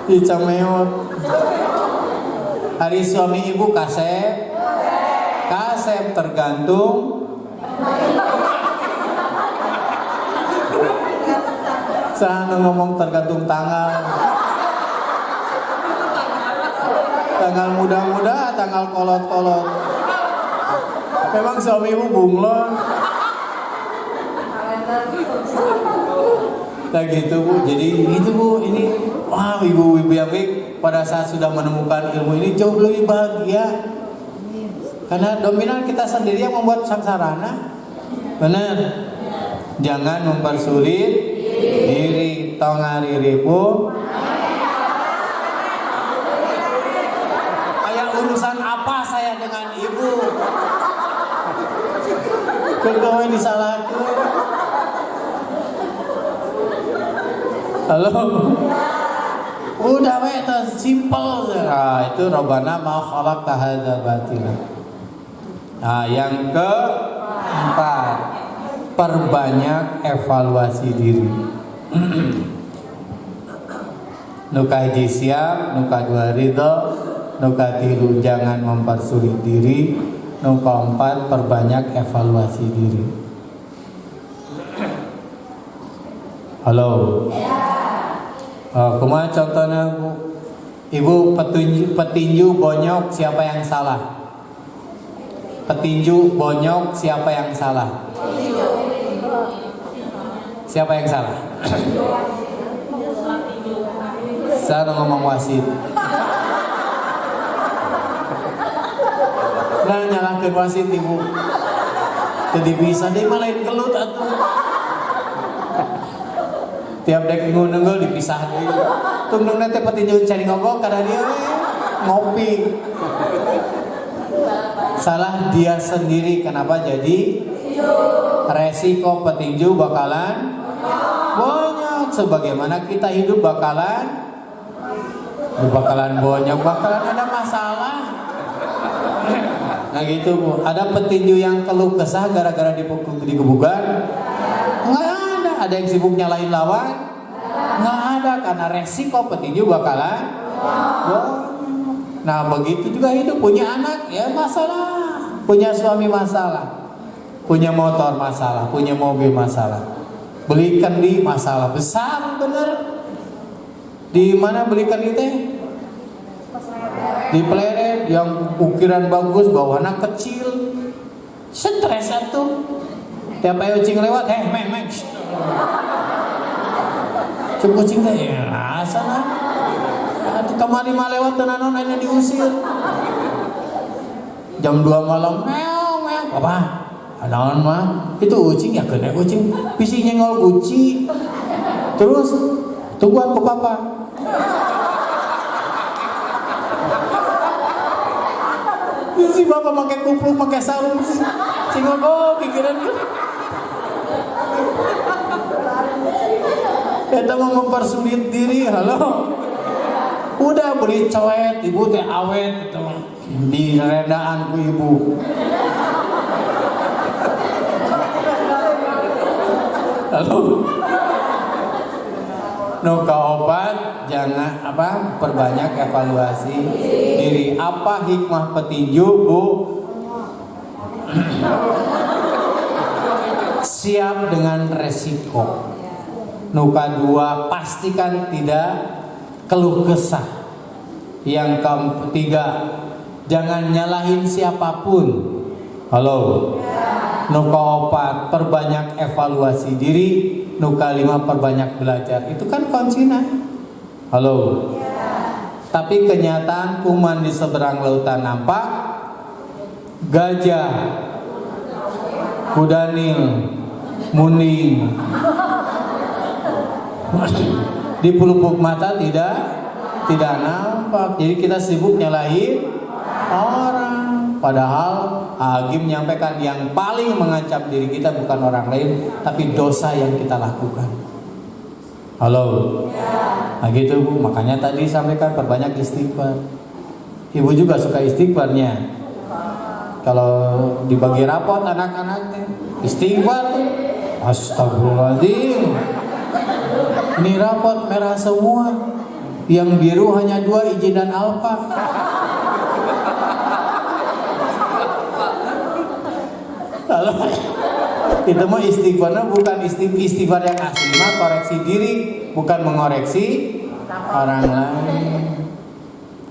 di Cameot. Hari suami ibu kasep tergantung sana ngomong tergantung tanggal muda-muda, tanggal kolot-kolot. Memang suami ibu bunglon. Nah gitu Bu, jadi itu Bu, ini wah ibu-ibu yang baik pada saat sudah menemukan ilmu ini jauh lebih bahagia. Karena dominan kita sendiri yang membuat sangsarana. Benar. Jangan mempersulit diri. Tongariripu. Kayak urusan apa saya dengan ibu? Kegawai disalahkan. Halo. Udah weh itu simple. Nah, itu Rabbana ma khalaqta hadza batila. Nah, yang keempat, perbanyak evaluasi diri. Nuka hiji siap, nuka dua ridho, nuka tilu jangan mempersulit diri, nuka empat perbanyak evaluasi diri. Halo. Kumaha contohnya Bu? Ibu petinju bonyok siapa yang salah? Petinju bonyok siapa yang salah? Siapa yang salah? Saya ngomong wasit. Nah nyalahkan wasit ibu. Jadi bisa deh malain kelut atuh. Tiap dek nunggu dipisah deh. Tunggu nanti petinju cari ngomong karena dia ngopi. Salah dia sendiri. Kenapa jadi resiko petinju bakalan bonyok. Sebagaimana kita hidup bakalan bonyok, bakalan ada masalah. Nah gitu Bu. Ada petinju yang keluh kesah gara-gara digebukan? Nggak ada. Ada yang sibuk nyalain lawan? Nggak ada, karena resiko petinju bakalan Nah begitu juga hidup. Punya anak ya masalah, punya suami masalah, punya motor masalah, punya mobil masalah, beli kendi masalah besar bener. Di mana beli kendi teh? Di Pleret yang ukiran bagus, bawahnya kecil, stres atuh. Tiap ayo kucing lewat, meng. Cuk kucing teh ya sana. Atuh kamari mah lewat tenanon hanya diusir. Jam 2 malam, meow. Apa? Anaon mah? Itu kucing ya kena kucing. Bisi nyengol guci. Terus tungguan ku papa. Si bapak pakai kupluk, pakai sarung. Cingol pikiran gitu. Kita mau mempersulit diri, halo. Udah beli coet, ibu teh awet gitu. Di rendaan ku ibu. Halo. Nu kaopat jangan perbanyak evaluasi diri. Apa hikmah petinju, Bu? Siap dengan resiko. Nu kedua, pastikan tidak keluh kesah. Yang ketiga, jangan nyalahin siapapun. Halo. Nu kaopat, perbanyak evaluasi diri. Nu kalima, perbanyak belajar. Itu kan kuncinya. Halo. Tapi kenyataan kuman di seberang lautan nampak gajah, kuda nil, muning. Di pelupuk mata tidak nampak. Jadi kita sibuk nyalahin orang. Padahal Agim menyampaikan yang paling mengancam diri kita bukan orang lain, tapi dosa yang kita lakukan. Halo. Nah gitu Bu. Makanya tadi sampaikan perbanyak istighfar. Ibu juga suka istighfarnya. Kalau dibagi rapot anak-anaknya istighfar. Astagfirullahaladzim. Ini rapot merah semua. Yang biru hanya 2, Iji dan Alfa. Kalau itu mah istighfarnya bukan istighfar yang asli, mah koreksi diri, bukan mengoreksi orang lain.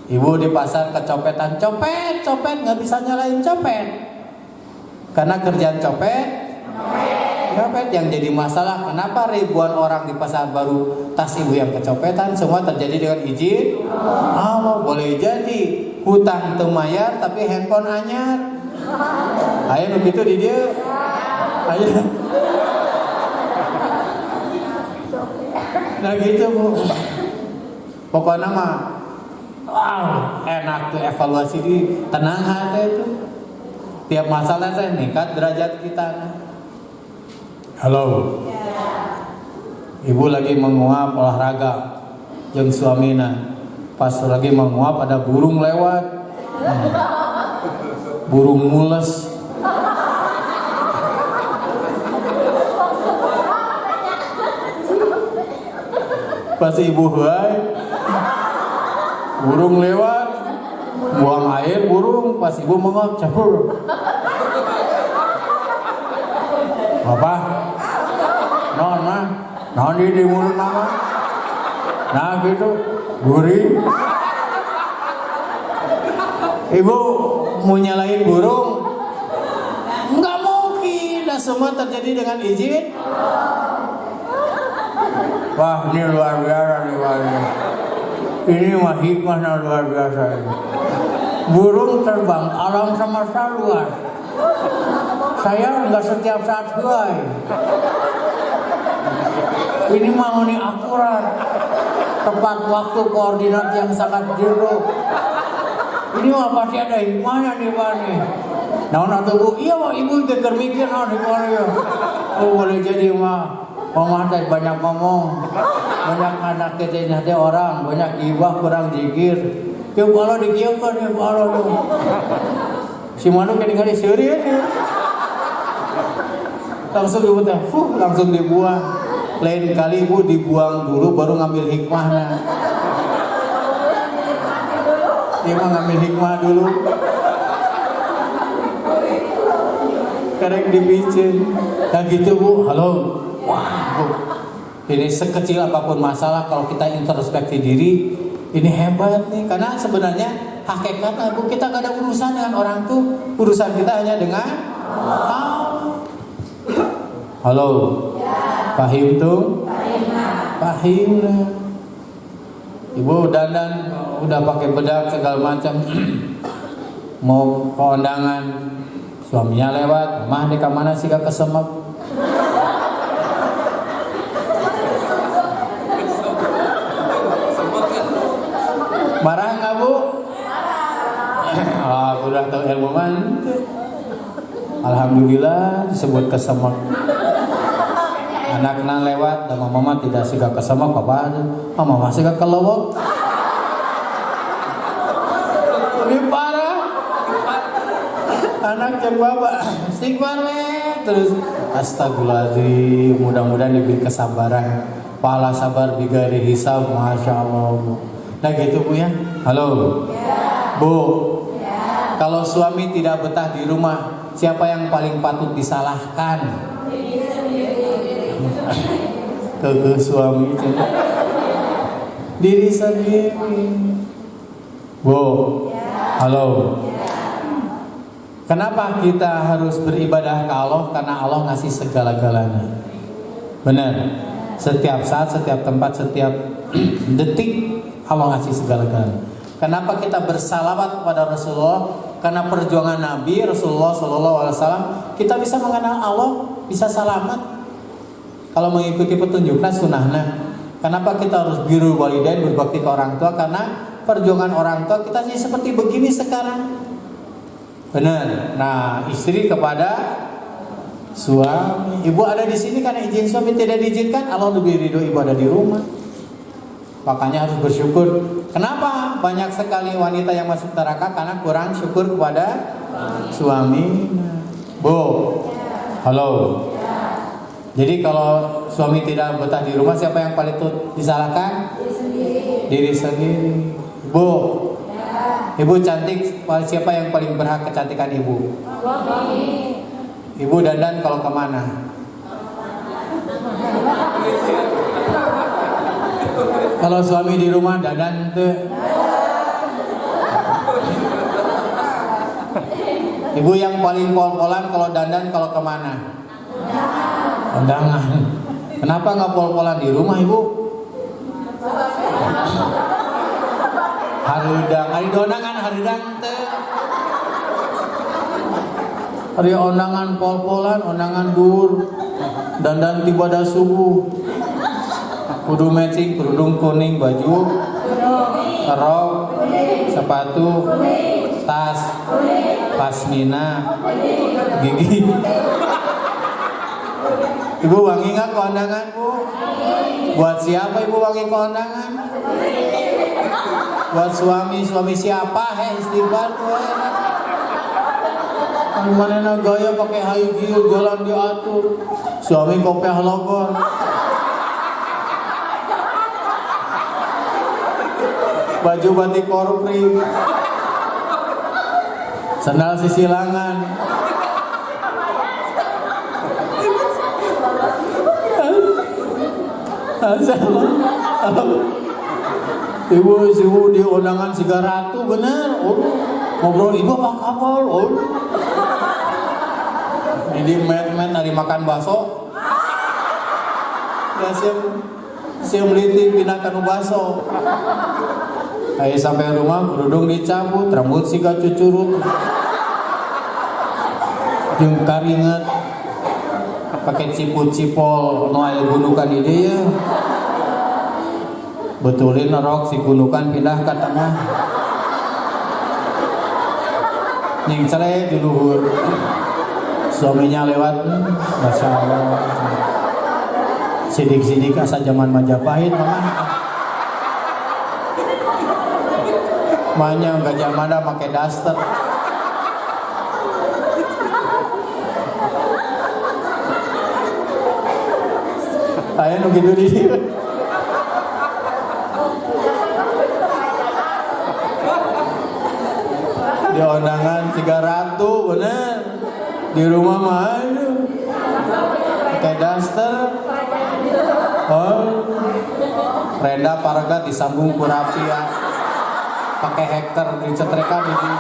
Ibu di pasar kecopetan, copet nggak bisa nyalain copet, karena kerjaan copet yang jadi masalah. Kenapa ribuan orang di pasar baru tas ibu yang kecopetan? Semua terjadi dengan izin Allah. Boleh jadi hutang temayar tapi handphone anyar. Ayo begitu di dia. Ayo. Nah gitu Bu. Pokoknya mah wow, enak tuh evaluasi di tenang hati itu. Tiap masalah saya ningkat derajat kita. Halo. Ibu lagi menguap olahraga jeung suamina. Pas lagi menguap ada burung lewat. Burung mules. Pas ibu hai, burung lewat, buang air burung. Pas ibu menguap, capur. Apa? Non mah, non di mulut nama. Nah gitu, gurih. Ibu mau nyalain burung? Enggak mungkin. Dan semua terjadi dengan izin. Wah, ini luar biasa nih warga. Ini mah hikmahnya luar biasa ini. Burung terbang, alam semesta luas. Saya enggak setiap saat helai. Ini mah ini akurat. Tepat waktu, koordinat yang sangat jauh. Ini mah pasti ada hikmahnya nih Pak nih. Nah nanti Bu, iya Pak, Ibu geger mikir hikmahnya ya. Oh boleh jadi mah. Mama teh banyak ngomong, banyak anak kecil nanti orang, banyak gibah kurang zikir. Yo kalau dikieukeun ya kalau yo. Si manu kali seuri ya. Langsung Ibu teh, langsung dibuang. Lain kali Ibu dibuang dulu baru ngambil hikmahnya. Dia mah ngambil hikmah dulu. Karek dipicin. Nah gitu Bu, halo. Wah Bu, ini sekecil apapun masalah kalau kita introspeksi diri, ini hebat nih. Karena sebenarnya hakikatnya Bu, kita gak ada urusan dengan orang tuh. Urusan kita hanya dengan Allah. Halo, pahim tuh? Pahim lah. Ibu dandan udah pakai bedak segala macam. Mau ke undangan, suaminya lewat, mah di kamana sih gak kesemek. Marah nggak Bu? Ah, udah tahu ilmu man. Alhamdulillah disebut kesemek. Anaknya lewat, dan mama tidak suka kesemek, papa mama masih gak kelewok. Lebih parah. Anak cek bapak, istighfar terus. Astagfirullahaladzim, mudah-mudahan diberi kesabaran. Pahala sabar bigari hisab, masya Allah Bu. Nah gitu Bu ya. Halo Bu. Kalau suami tidak betah di rumah, siapa yang paling patut disalahkan? Ke suami diri sendiri. Bu. Halo. Kenapa kita harus beribadah ke Allah? Karena Allah ngasih segala-galanya. Benar. Setiap saat, setiap tempat, setiap detik Allah ngasih segala-galanya. Kenapa kita bersalawat kepada Rasulullah? Karena perjuangan Nabi Rasulullah SAW, kita bisa mengenal Allah, bisa selamat. Kalau mengikuti petunjuknya, sunnahnya. Kenapa kita harus birrul walidain, berbakti ke orang tua? Karena perjuangan orang tua kita sih seperti begini sekarang. Benar. Nah, istri kepada suami. Ibu ada di sini karena izin suami, tidak diizinkan, Allah lebih ridho ibu ada di rumah. Makanya harus bersyukur. Kenapa banyak sekali wanita yang masuk neraka? Karena kurang syukur kepada suami. Bu. Halo. Jadi kalau suami tidak betah di rumah, siapa yang paling disalahkan? Diri sendiri. Bu. Ibu cantik, siapa yang paling berhak kecantikan ibu? Suami. Ibu dandan kalau kemana? Kalau suami di rumah dandan tuh. Ibu yang paling pol-polan kalau dandan kalau kemana? Undangan. Kenapa nggak pol-polan di rumah ibu? Harudang, hari donangan, harudang teh. Hari ondangan pol-polan, ondangan dur, dandan tiba dah subuh. Kudu matching, kerudung kuning, baju, rok, sepatu, tas, pasmina, gigi. Ibu wangi nggak kondangan bu? Buat siapa ibu wangi kondangan? Buat suami siapa? Istighfar tuh. Mana gaya pakai high heel jalan diatur. Suami kopiah logor. Baju batik korpri. Sandal sisilangan. Ibu di undangan Sigaratu bener. Ngobrol ibu apa kabar? Ini met hari makan bakso. Ya siap meliti pindahkan bakso. Ayo sampai rumah kerudung dicabut, rambut siga cucurut. Jeung karinget. Pakai ciput-cipol noel gunukan ide ya. Betulin rok si gunukan pindah ke tengah. Ning celek di luhur. Suaminya lewat, Masya Allah. Sidik-sidik asa zaman Majapahit mama. Manya Gajah Mada pakai daster. Ayo nu gitu di. Di undangan Sigaratu bener. Di rumah mah pakai daster. Oh. Renda paraga disambung ku rapia. Pakai hektar dicetrekan di sini.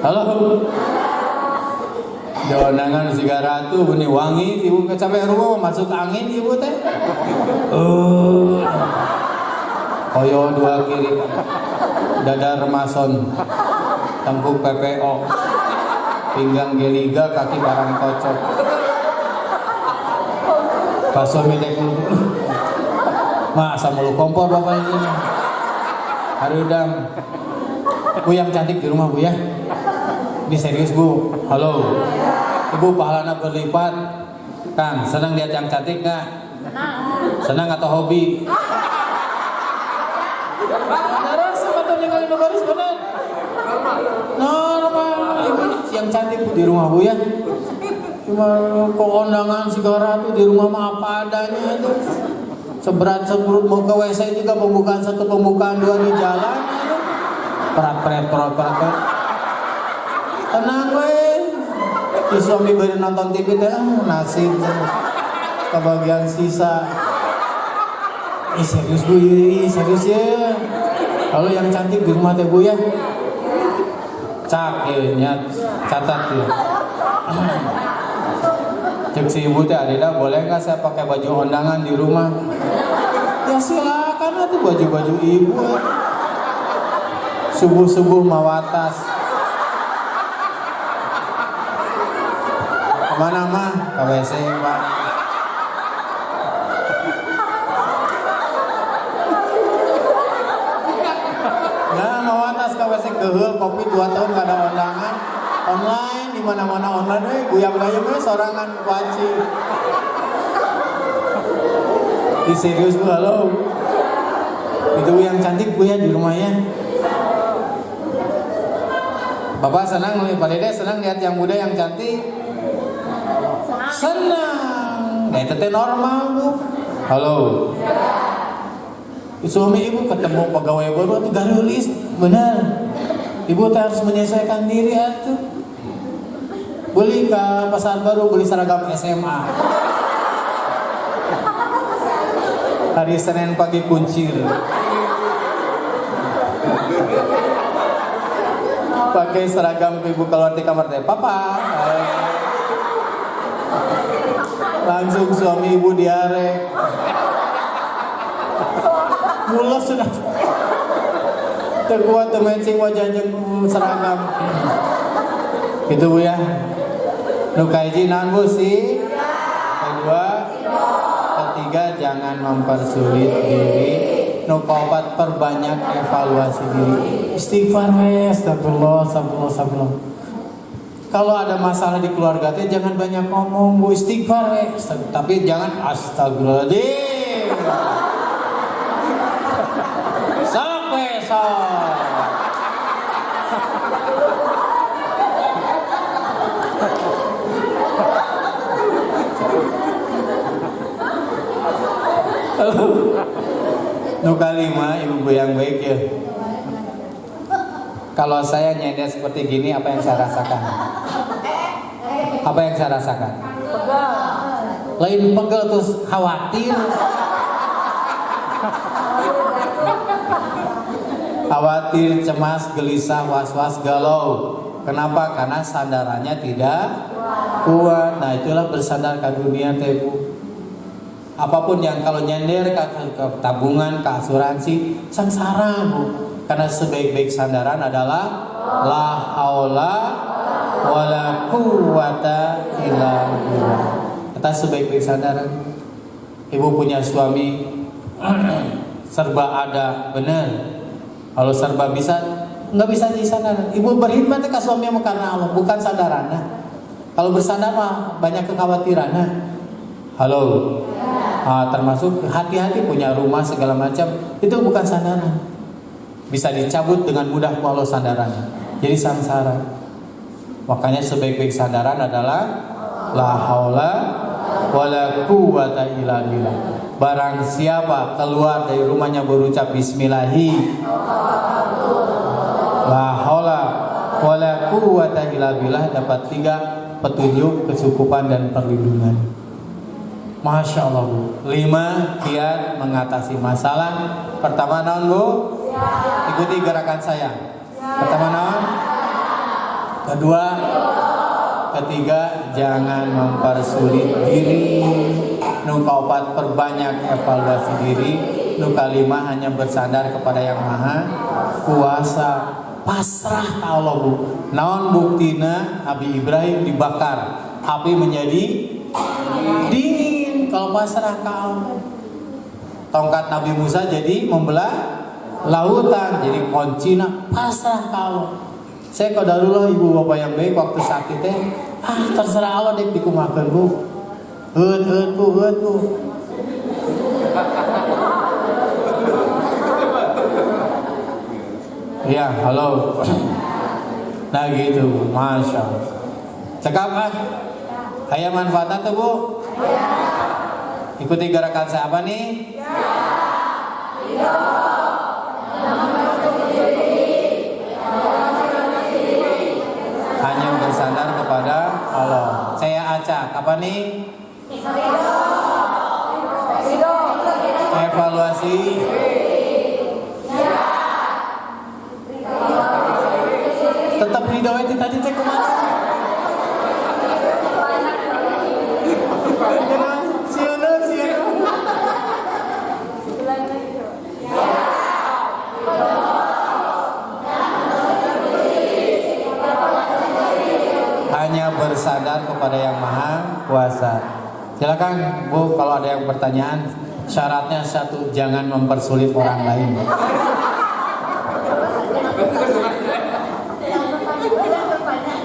Halo. Di undangan Sigaratu benih wangi ibu sampai rumah masuk angin ibu teh. Koyo dua kiri. Dada remason. Tengkuk PPO. Pinggang geliga, kaki barang kocok. Pas suami tekun. Masa mulu kompor bapak ini. Harudang. Bu yang cantik di rumah bu ya. Ini serius bu. Halo. Ibu pahalana berlipat. Kang, senang lihat yang cantik nggak? Senang atau hobi? Beneran sebetulnya kali nugaris bener. Normal. Ibu yang cantik Bu di rumah Bu ya. Cuma keondangan sigara tuh di rumah mah apa adanya itu. Seberat seberut mau ke WC juga pembukaan satu pembukaan dua di jalan. Perat. Tenang gue. Si suami beri nonton TV deh, nasib kebagian sisa. Serius Bu, serius ya. Kalau yang cantik di rumah teh Bu ya. Cak ya, catat ya. Cek si ibu teh Adeda, boleh nggak saya pakai baju undangan di rumah? Ya silakan atuh baju-baju ibu. Subuh-subuh mawatas. Kemana mah? Ke WC Pak. Nah, mawatas ke WC keheul kopi 2 tahun gak ada undangan. Online di mana-mana online guyam-guyam sorangan kuaci. Ih serius Bu, halo. Itu yang cantik Bu ya di rumahnya. Bapak senang nih, Pak Dede senang lihat yang muda yang cantik. Senang. Nah itu teh normal Bu. Halo. Suami ibu ketemu pegawai baru itu garulis, benar. Ibu harus menyesuaikan diri atuh. Beli ke pasar baru, beli seragam SMA. Hari Senin pagi kuncir. Pakai seragam ibu keluar di kamar teh, Papa. Langsung suami ibu diare. Mulos sudah. Terkuat matching wajahnya seragam. Gitu Bu ya. Nu kaiji naon Bu sih? Kedua, ketiga jangan mempersulit diri. Nu kaopat perbanyak evaluasi diri. Istighfar astagfirullah. Kalau ada masalah di keluarga teh jangan banyak ngomong Bu, istighfar tapi jangan astagfirullahaladzim. Nu kalima ibu yang baik ya. Kalau saya nyender seperti gini, apa yang saya rasakan? Apa yang saya rasakan? Lain pegel terus khawatir. Khawatir, cemas, gelisah, was-was, galau. Kenapa? Karena sandarannya tidak kuat. Nah itulah bersandar ke dunia teh Bu. Apapun yang kalau nyender ke tabungan, ke asuransi, sengsara Bu. Karena sebaik-baik sandaran adalah la haula wala quwata illa billah. Kata sebaik-baik sandaran. Ibu punya suami serba ada, benar. Kalau serba bisa, nggak bisa di sandaran. Ibu berkhidmat ke suami karena Allah, bukan sandarannya. Kalau bersandar mah banyak kekhawatirannya. Halo. Termasuk hati-hati punya rumah segala macam, itu bukan sandaran. Bisa dicabut dengan mudah kalau sandaran. Jadi samsara. Makanya sebaik-baik sandaran adalah la haula wala quwata illa billah. Barang siapa keluar dari rumahnya berucap bismillahi la haula wala quwata illa billah, dapat 3 petunjuk, kecukupan dan perlindungan. Masya Allah Bu. 5 kiat mengatasi masalah. Pertama naon Bu? Ikuti gerakan saya. Pertama naon? Kedua, ketiga jangan mempersulit diri. Nu kaopat perbanyak evaluasi diri. Nu kalima hanya bersandar kepada yang maha kuasa. Pasrah ke Allah Bu. Naon buktina Nabi Ibrahim dibakar, api menjadi dingin. Kalau pasrah ke Allah. Tongkat Nabi Musa jadi membelah lautan, jadi kuncina pasrah ke Allah. Saya qadarullah ibu bapak yang baik waktu sakit terserah Allah dek dikumakeun Bu. Heut Bu. Iya, halo. Nah gitu, masya Allah. Cekap ah. Aya manfaatnya tuh Bu? Ikuti gerakan saya apa nih? Hanya bersandar kepada Allah. Saya acak apa nih? Evaluasi. Tetap ridho itu tadi teh kemana? Hanya bersandar kepada Yang Maha Kuasa. Silakan Bu, kalau ada yang pertanyaan, syaratnya satu, jangan mempersulit orang lain.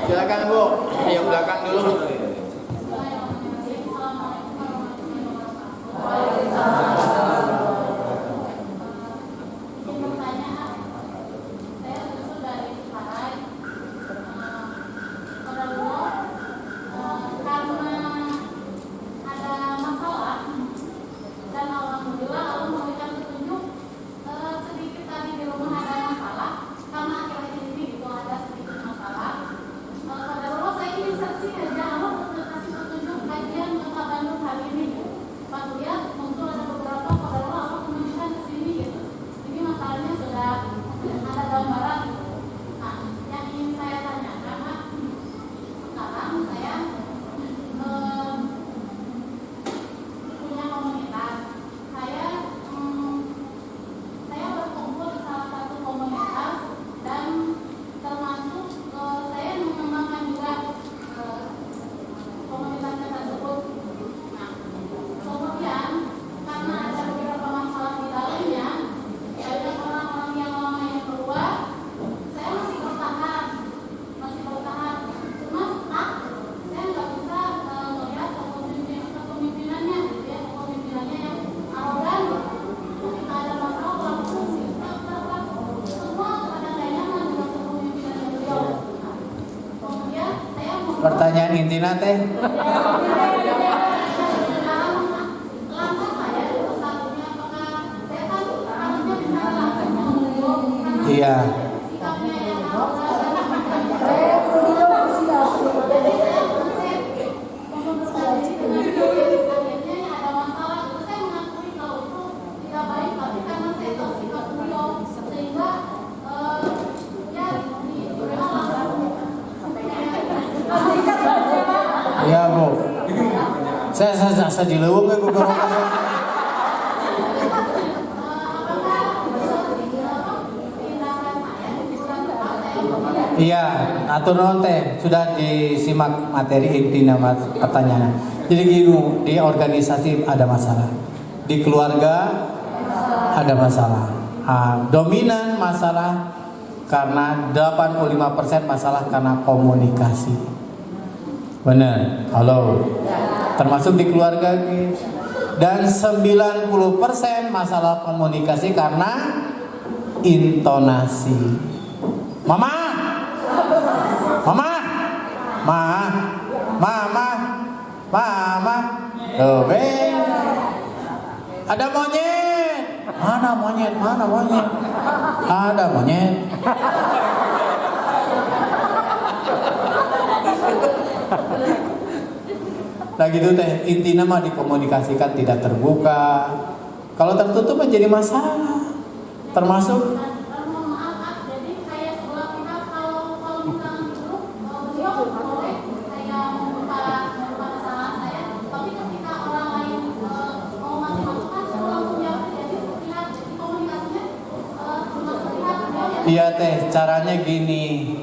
Silakan Bu, yang belakang dulu. Pertanyaan intinya teh. Iya. Iya Bu. Saya di leuweung Bu. Iya, atur nuhun teh, sudah disimak materi inti nama pertanyaan. Jadi gini, di organisasi ada masalah, di keluarga ada masalah. Dominan masalah karena 85% masalah karena komunikasi. Benar, halo. Termasuk di keluarga dan 90% masalah komunikasi karena intonasi. Mama, ada monyet. Mana monyet? Ada monyet. Nah gitu teh, intinya mah dikomunikasikan tidak terbuka. Kalau tertutup menjadi masalah. Termasuk iya teh, caranya gini.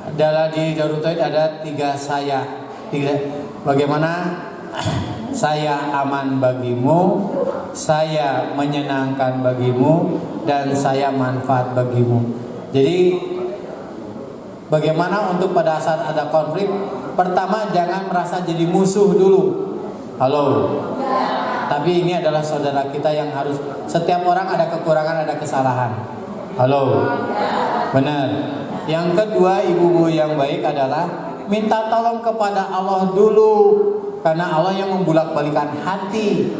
Adalah di Darut Tauhid ada 3 saya. Bagaimana saya aman bagimu, saya menyenangkan bagimu, dan saya manfaat bagimu. Jadi bagaimana untuk pada saat ada konflik, pertama jangan merasa jadi musuh dulu. Halo. Tapi ini adalah saudara kita yang harus, setiap orang ada kekurangan, ada kesalahan. Halo. Benar. Yang kedua, ibu-ibu yang baik adalah minta tolong kepada Allah dulu, karena Allah yang membulak-balikan hati.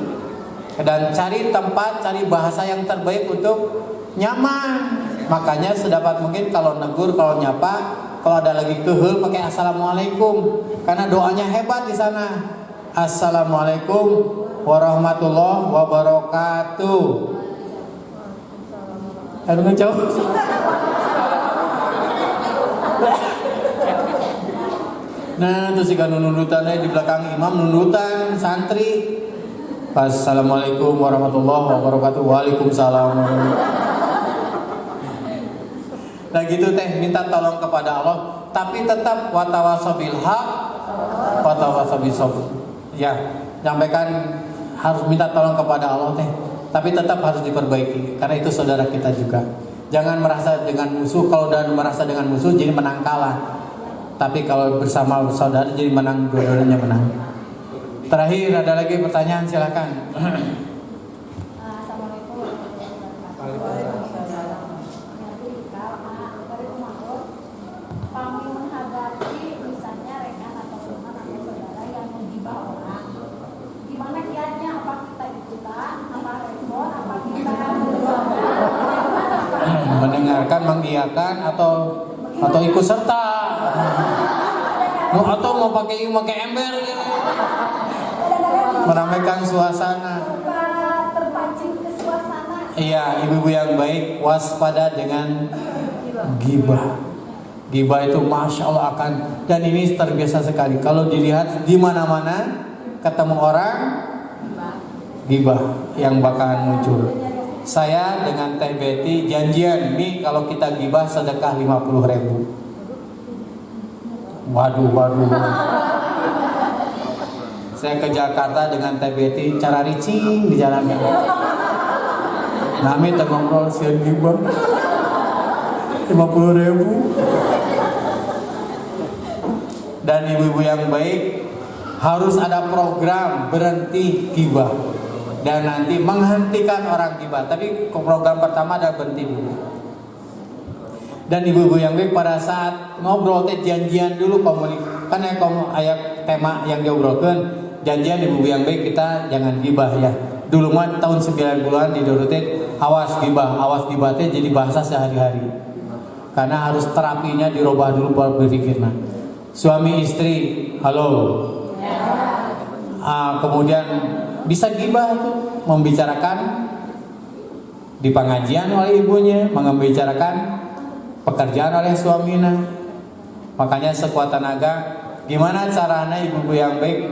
Dan cari tempat, cari bahasa yang terbaik untuk nyaman. Makanya sedapat mungkin kalau negur, kalau nyapa, kalau ada lagi kehul pakai assalamualaikum, karena doanya hebat di sana. Assalamualaikum warahmatullahi wabarakatuh. Aduh ngejauh. Nah, terus jika nunutan di belakang imam, nunutan santri. Assalamualaikum warahmatullahi wabarakatuh. Waalaikumsalam. Nah gitu teh, minta tolong kepada Allah, tapi tetap watawasobil haq, watawasobil sabr. Ya, nyampaikan harus minta tolong kepada Allah teh, tapi tetap harus diperbaiki, karena itu saudara kita juga. Jangan merasa dengan musuh, kalau udah merasa dengan musuh jadi menang kalah. Tapi kalau bersama saudara jadi menang, dua-duanya menang. Terakhir ada lagi pertanyaan, silakan. Assalamualaikum warahmatullahi wabarakatuh. Kami menghadapi misalnya rekan atau teman atau saudara yang menggibah orang. Gimana kiatnya? Apa kita ikutan? Apa respon? Apa kita mendengarkan, mengiyakan atau ikut serta? Atau mau pakai ember gitu. Meramaikan suasana. terpancing ke suasana. Iya, ibu-ibu yang baik waspada dengan gibah. Gibah itu masya Allah akan, dan ini terbiasa sekali. Kalau dilihat di mana-mana ketemu orang, gibah yang bakalan muncul. Saya dengan Teh Betty janjian nih kalau kita gibah sedekah 50.000. Waduh. Saya ke Jakarta dengan Teh Betty, cara ricing di jalannya. Nami ngobrol sian gibah 50.000. Dan ibu-ibu yang baik harus ada program berhenti gibah dan nanti menghentikan orang gibah. Tapi program pertama ada berhenti dulu. Dan ibu-ibu yang baik pada saat ngobrol teh janjian dulu kan ayat tema yang diobrolkan, janjian ibu-ibu yang baik kita jangan gibah ya. Dulu mah tahun 90-an di Dorotet awas gibah teh jadi bahasa sehari-hari. Karena harus terapinya dirubah dulu baru berpikir. Nah, suami istri, halo. Kemudian bisa gibah tuh membicarakan di pengajian oleh ibunya, membicarakan pekerjaan oleh suaminya. Makanya sekuat tenaga, gimana caranya ibu-ibu yang baik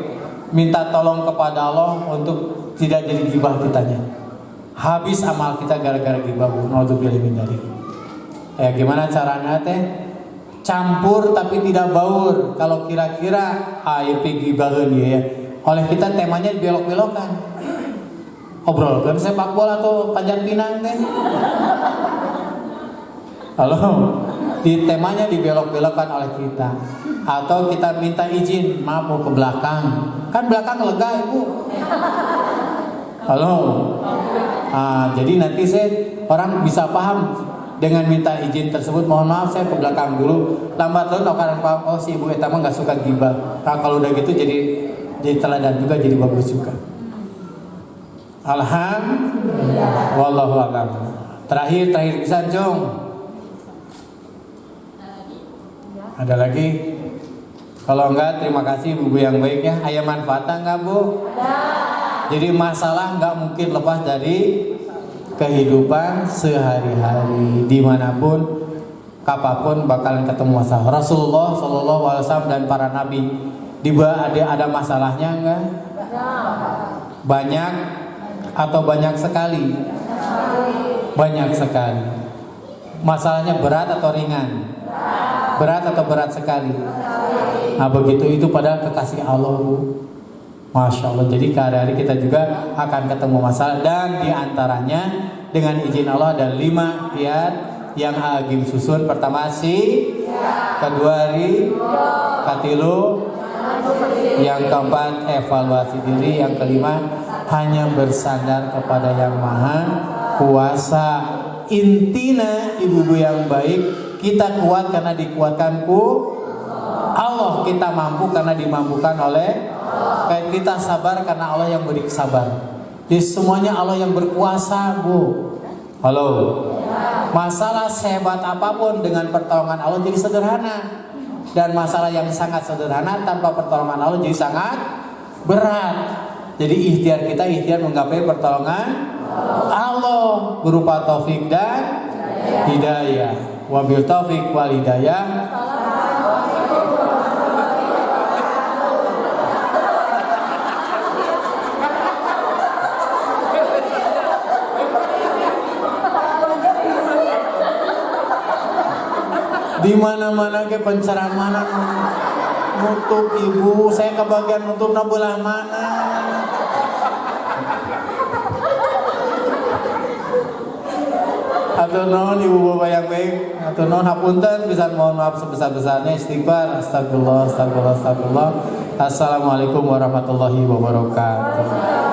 minta tolong kepada Allah untuk tidak jadi gibah kitanya. Habis amal kita gara-gara gibah, naudzubillah min dzalik. Ya gimana caranya teh? Campur tapi tidak baur. Kalau kira-kira ayo gibaheun ya. Oleh kita temanya dibelok-belokkan. Obrolkan sepak bola atau panjat pinang teh. Halo, di temanya dibelok-belokkan oleh kita. Atau kita minta izin, maaf mau ke belakang. Kan belakang lega ibu. Halo. Jadi nanti orang bisa paham dengan minta izin tersebut. Mohon maaf saya ke belakang dulu. Lambat laun orang paham, oh si ibu etama nggak suka gibah. Nah, kalau udah gitu jadi teladan juga, jadi bagus juga. Alhamdulillah. Wallahu a'lam. Terakhir bisa Jong. Ada lagi? Kalau enggak, terima kasih ibu yang baik ya. Ayah manfaatnya enggak bu? Jadi masalah enggak mungkin lepas dari kehidupan sehari-hari, dimanapun, kapanpun bakalan ketemu masalah. Rasulullah SAW dan para nabi, ada masalahnya enggak? Banyak atau banyak sekali? Banyak sekali. Masalahnya berat atau ringan? Berat atau berat sekali? Nah begitu, itu pada kekasih Allah bu. Masya Allah. Jadi hari-hari kita juga akan ketemu masalah. Dan diantaranya dengan izin Allah ada 5 kiat yang agim susun. Pertama kedua katilu, yang keempat evaluasi diri, yang kelima hanya bersandar kepada yang maha kuasa. intina ibu-ibu yang baik, kita kuat karena dikuatkan ku Allah, kita mampu karena dimampukan oleh Allah. Kita sabar karena Allah yang beri kesabaran. Jadi semuanya Allah yang berkuasa, Bu. Halo. Masalah sehebat apapun dengan pertolongan Allah jadi sederhana. Dan masalah yang sangat sederhana tanpa pertolongan Allah jadi sangat berat. Jadi ikhtiar kita ikhtiar menggapai pertolongan Allah berupa taufik dan hidayah. Wabil taufik wal hidayah. Di mana-mana ke pencerahan nutup ibu, saya kebagian nutup na belah mana. Atur nuhun ibu bapak yang baik, atur nuhun hapunten, bisa mohon maaf sebesar-besarnya, istighfar, astagfirullah, astagfirullah, astagfirullah. Assalamualaikum warahmatullahi wabarakatuh.